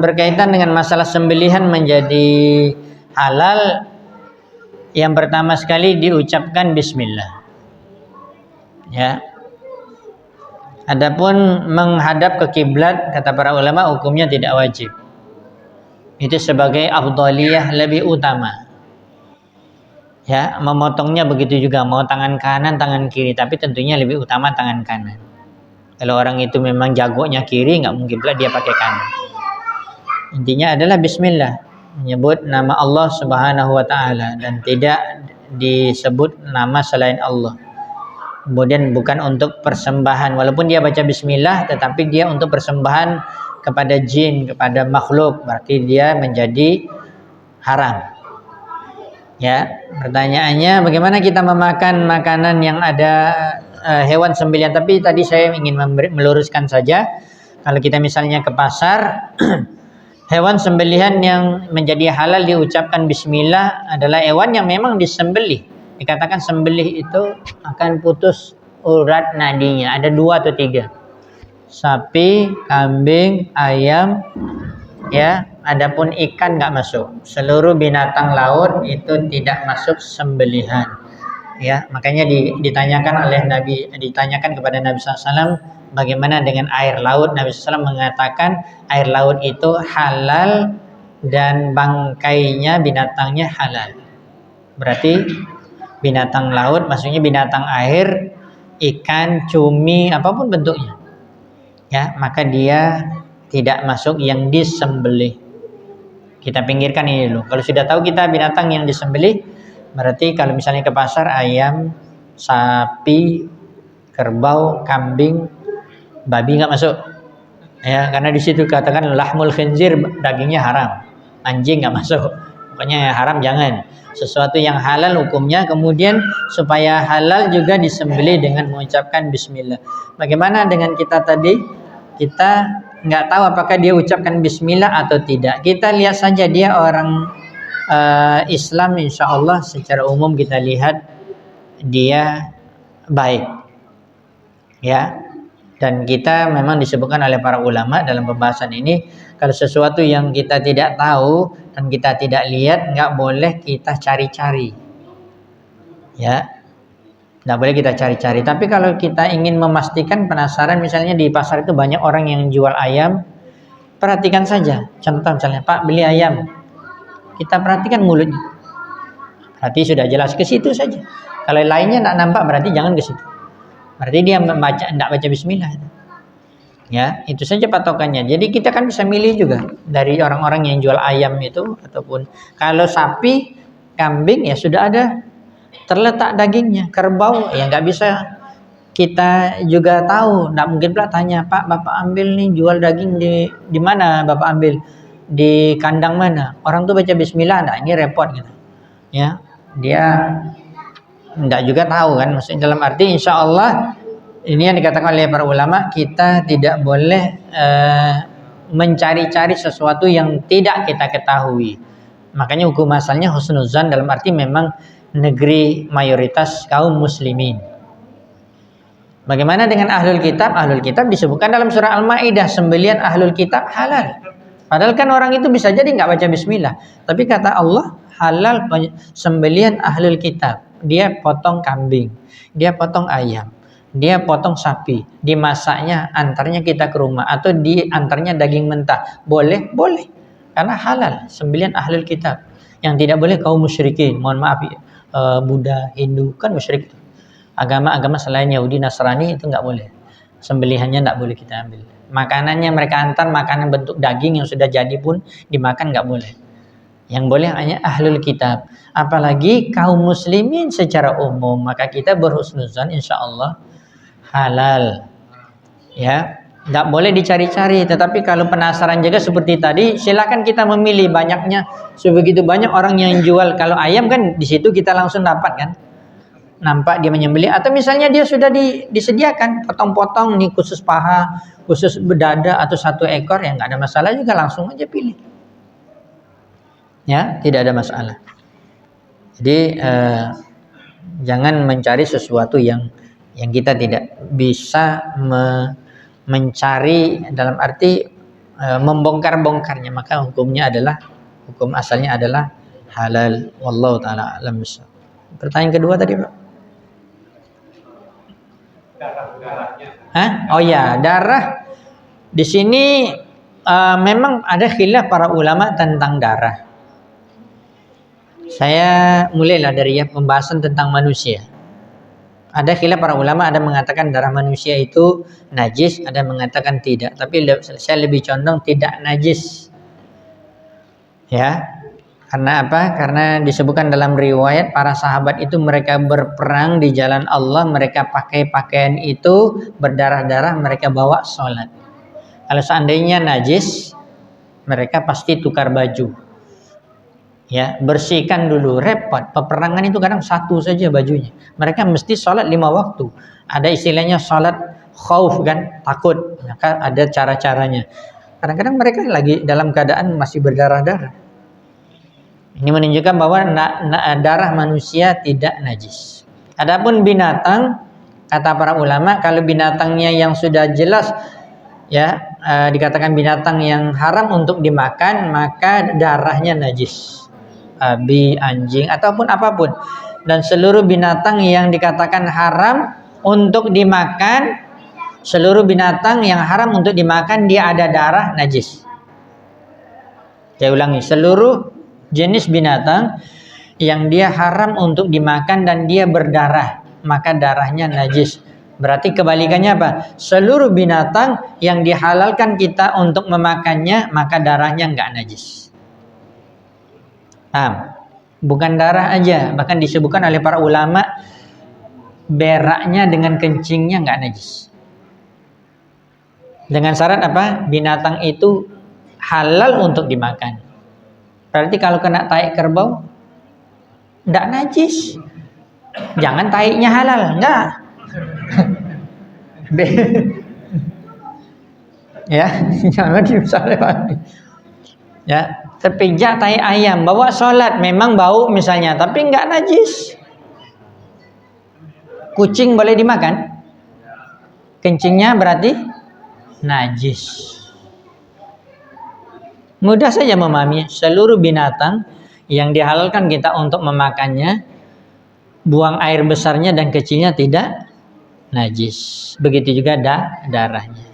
Berkaitan dengan masalah sembelihan menjadi halal, yang pertama sekali diucapkan Bismillah. Ya. Adapun menghadap ke kiblat, kata para ulama, hukumnya tidak wajib. Itu sebagai afdhaliyah, lebih utama. Ya, memotongnya begitu juga, mau tangan kanan, tangan kiri, tapi tentunya lebih utama tangan kanan. Kalau orang itu memang jagonya kiri, nggak mungkin pula dia pakai kanan. Intinya adalah Bismillah, menyebut nama Allah Subhanahu wa Ta'ala, dan tidak disebut nama selain Allah. Kemudian bukan untuk persembahan, walaupun dia baca Bismillah, tetapi dia untuk persembahan kepada jin, kepada makhluk, berarti dia menjadi haram. Ya, pertanyaannya bagaimana kita memakan makanan yang ada hewan sembelihan? Tapi tadi saya ingin meluruskan saja, kalau kita misalnya ke pasar, hewan sembelihan yang menjadi halal diucapkan Bismillah adalah hewan yang memang disembelih. Dikatakan sembelih itu akan putus urat nadinya. Ada 2 atau 3. Sapi, kambing, ayam, ya. Adapun ikan nggak masuk. Seluruh binatang laut itu tidak masuk sembelihan. Ya, makanya ditanyakan oleh Nabi, ditanyakan kepada Nabi SAW, bagaimana dengan air laut? Nabi SAW mengatakan air laut itu halal dan bangkainya, binatangnya halal. Berarti binatang laut, maksudnya binatang air, ikan, cumi, apapun bentuknya, ya, maka dia tidak masuk yang disembelih. Kita pinggirkan ini dulu. Kalau sudah tahu kita binatang yang disembelih, berarti kalau misalnya ke pasar, ayam, sapi, kerbau, kambing, babi nggak masuk, ya, karena di situ katakan lahmul khinzir, dagingnya haram. Anjing nggak masuk, Pokoknya haram jangan. Sesuatu yang halal hukumnya, kemudian supaya halal juga disembelih dengan mengucapkan bismillah. Bagaimana dengan kita tadi? Kita nggak tahu apakah dia ucapkan bismillah atau tidak. Kita lihat saja dia orang Islam, insya Allah secara umum kita lihat dia baik, ya. Dan kita memang disebutkan oleh para ulama dalam pembahasan ini, kalau sesuatu yang kita tidak tahu dan kita tidak lihat, nggak boleh kita cari-cari, ya, nggak boleh kita cari-cari. Tapi kalau kita ingin memastikan, penasaran, misalnya di pasar itu banyak orang yang jual ayam, perhatikan saja. Contoh misalnya, Pak beli ayam, kita perhatikan mulutnya, berarti sudah jelas ke situ saja. Kalau lainnya nggak nampak, berarti jangan ke situ. Berarti dia tidak baca bismillah. Ya, itu saja patokannya. Jadi kita kan bisa milih juga dari orang-orang yang jual ayam itu, ataupun kalau sapi, kambing ya sudah ada terletak dagingnya. Kerbau ya nggak bisa kita juga tahu. Nggak mungkin pula tanya, Pak, Bapak ambil nih jual daging di mana Bapak ambil? Di kandang mana? Orang tuh baca bismillah, nah ini repot gitu. Ya, dia enggak juga tahu kan, maksudnya dalam arti insya Allah ini yang dikatakan oleh para ulama, kita tidak boleh mencari-cari sesuatu yang tidak kita ketahui. Makanya hukum asalnya husnuzan, dalam arti memang negeri mayoritas kaum muslimin. Bagaimana dengan ahlul kitab? Ahlul kitab disebutkan dalam surah Al-Maidah, sembelian ahlul kitab halal. Padahal kan orang itu bisa jadi nggak baca bismillah, tapi kata Allah halal sembelian ahlul kitab. Dia potong kambing, dia potong ayam, dia potong sapi, dimasaknya, antarnya kita ke rumah, atau diantarnya daging mentah, boleh, karena halal sembelian ahlul kitab. Yang tidak boleh kaum musyrikin, mohon maaf, Buddha, Hindu kan musyrik. Agama-agama selain Yahudi, Nasrani itu nggak boleh, sembelihannya nggak boleh kita ambil. Makanannya mereka antar, makanan bentuk daging yang sudah jadi pun dimakan nggak boleh. Yang boleh hanya ahlul kitab, apalagi kaum muslimin secara umum, maka kita berhusnuzan insya Allah halal, ya, nggak boleh dicari-cari. Tetapi kalau penasaran juga seperti tadi, silakan kita memilih. Banyaknya, sebegitu banyak orang yang jual. Kalau ayam kan di situ kita langsung dapat kan, nampak dia menyembelih, atau misalnya dia sudah disediakan potong-potong nih, khusus paha, khusus bedada, atau satu ekor, ya nggak ada masalah juga, langsung aja pilih. Ya, tidak ada masalah. Jadi jangan mencari sesuatu yang kita tidak bisa mencari, dalam arti membongkar-bongkarnya, maka hukumnya adalah, hukum asalnya adalah halal. Wallahu taala alam bissawab. Pertanyaan kedua tadi, Pak. Darahnya. Hah? Oh ya, darah. Di sini memang ada khilaf para ulama tentang darah. Saya mulailah dari pembahasan tentang manusia. Ada khilaf para ulama, ada mengatakan darah manusia itu najis, ada mengatakan tidak. Tapi saya lebih condong tidak najis. Ya. Karena apa? Karena disebutkan dalam riwayat para sahabat itu mereka berperang di jalan Allah, mereka pakai pakaian itu berdarah-darah, mereka bawa sholat. Kalau seandainya najis, mereka pasti tukar baju. Ya, bersihkan dulu, repot. Peperangan itu kadang satu saja bajunya. Mereka mesti sholat 5 waktu. Ada istilahnya sholat khauf kan, takut. Maka ada cara-caranya. Kadang-kadang mereka lagi dalam keadaan masih berdarah-darah. Ini menunjukkan bahwa darah manusia tidak najis. Adapun binatang, kata para ulama, kalau binatangnya yang sudah jelas, ya, dikatakan binatang yang haram untuk dimakan, maka darahnya najis. Babi, anjing, ataupun apapun. Dan seluruh binatang yang dikatakan haram untuk dimakan, seluruh binatang yang haram untuk dimakan, dia ada darah najis. Saya ulangi, seluruh jenis binatang yang dia haram untuk dimakan dan dia berdarah, maka darahnya najis. Berarti kebalikannya apa? Seluruh binatang yang dihalalkan kita untuk memakannya, maka darahnya enggak najis. Bukan darah aja, bahkan disebutkan oleh para ulama beraknya dengan kencingnya enggak najis. Dengan syarat apa? Binatang itu halal untuk dimakan. Berarti kalau kena taik kerbau enggak najis. Jangan taiknya halal, enggak. Ya, jangan diusahakan. Ya, terpijak tai ayam, bawa sholat, memang bau misalnya, tapi enggak najis. Kucing boleh dimakan? Kencingnya berarti najis. Mudah saja memahami, seluruh binatang yang dihalalkan kita untuk memakannya, buang air besarnya dan kecilnya tidak najis. Begitu juga darahnya.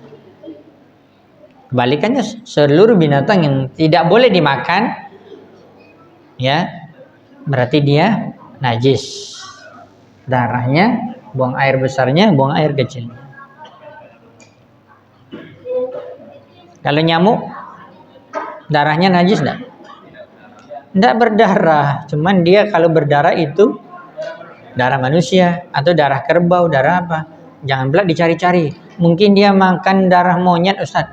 Kebalikannya, seluruh binatang yang tidak boleh dimakan, ya, berarti dia najis. Darahnya, buang air besarnya, buang air kecilnya. Kalau nyamuk, darahnya najis enggak? Enggak berdarah, cuman dia kalau berdarah itu darah manusia atau darah kerbau, darah apa? Jangan pula dicari-cari. Mungkin dia makan darah monyet, Ustaz.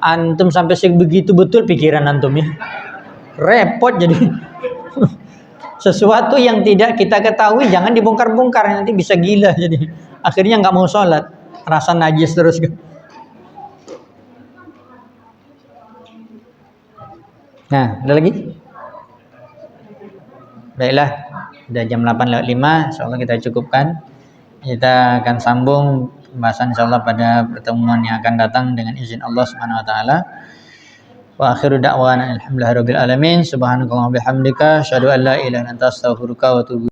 Antum sampai sebegitu betul pikiran antum ya. Repot jadi. Sesuatu yang tidak kita ketahui jangan dibongkar-bongkar, nanti bisa gila jadi. Akhirnya nggak mau sholat, rasa najis terus. Nah, ada lagi? Baiklah, udah jam 8:05, insyaallah kita cukupkan. Kita akan sambung pembahasan insyaallah pada pertemuan yang akan datang dengan izin Allah Subhanahu wa taala. Wa akhiru da'wana alhamdulillahirabbil alamin. Subhanakallahumma bihamdika asyhadu an la ilaha illa anta astaghfiruka wa atubu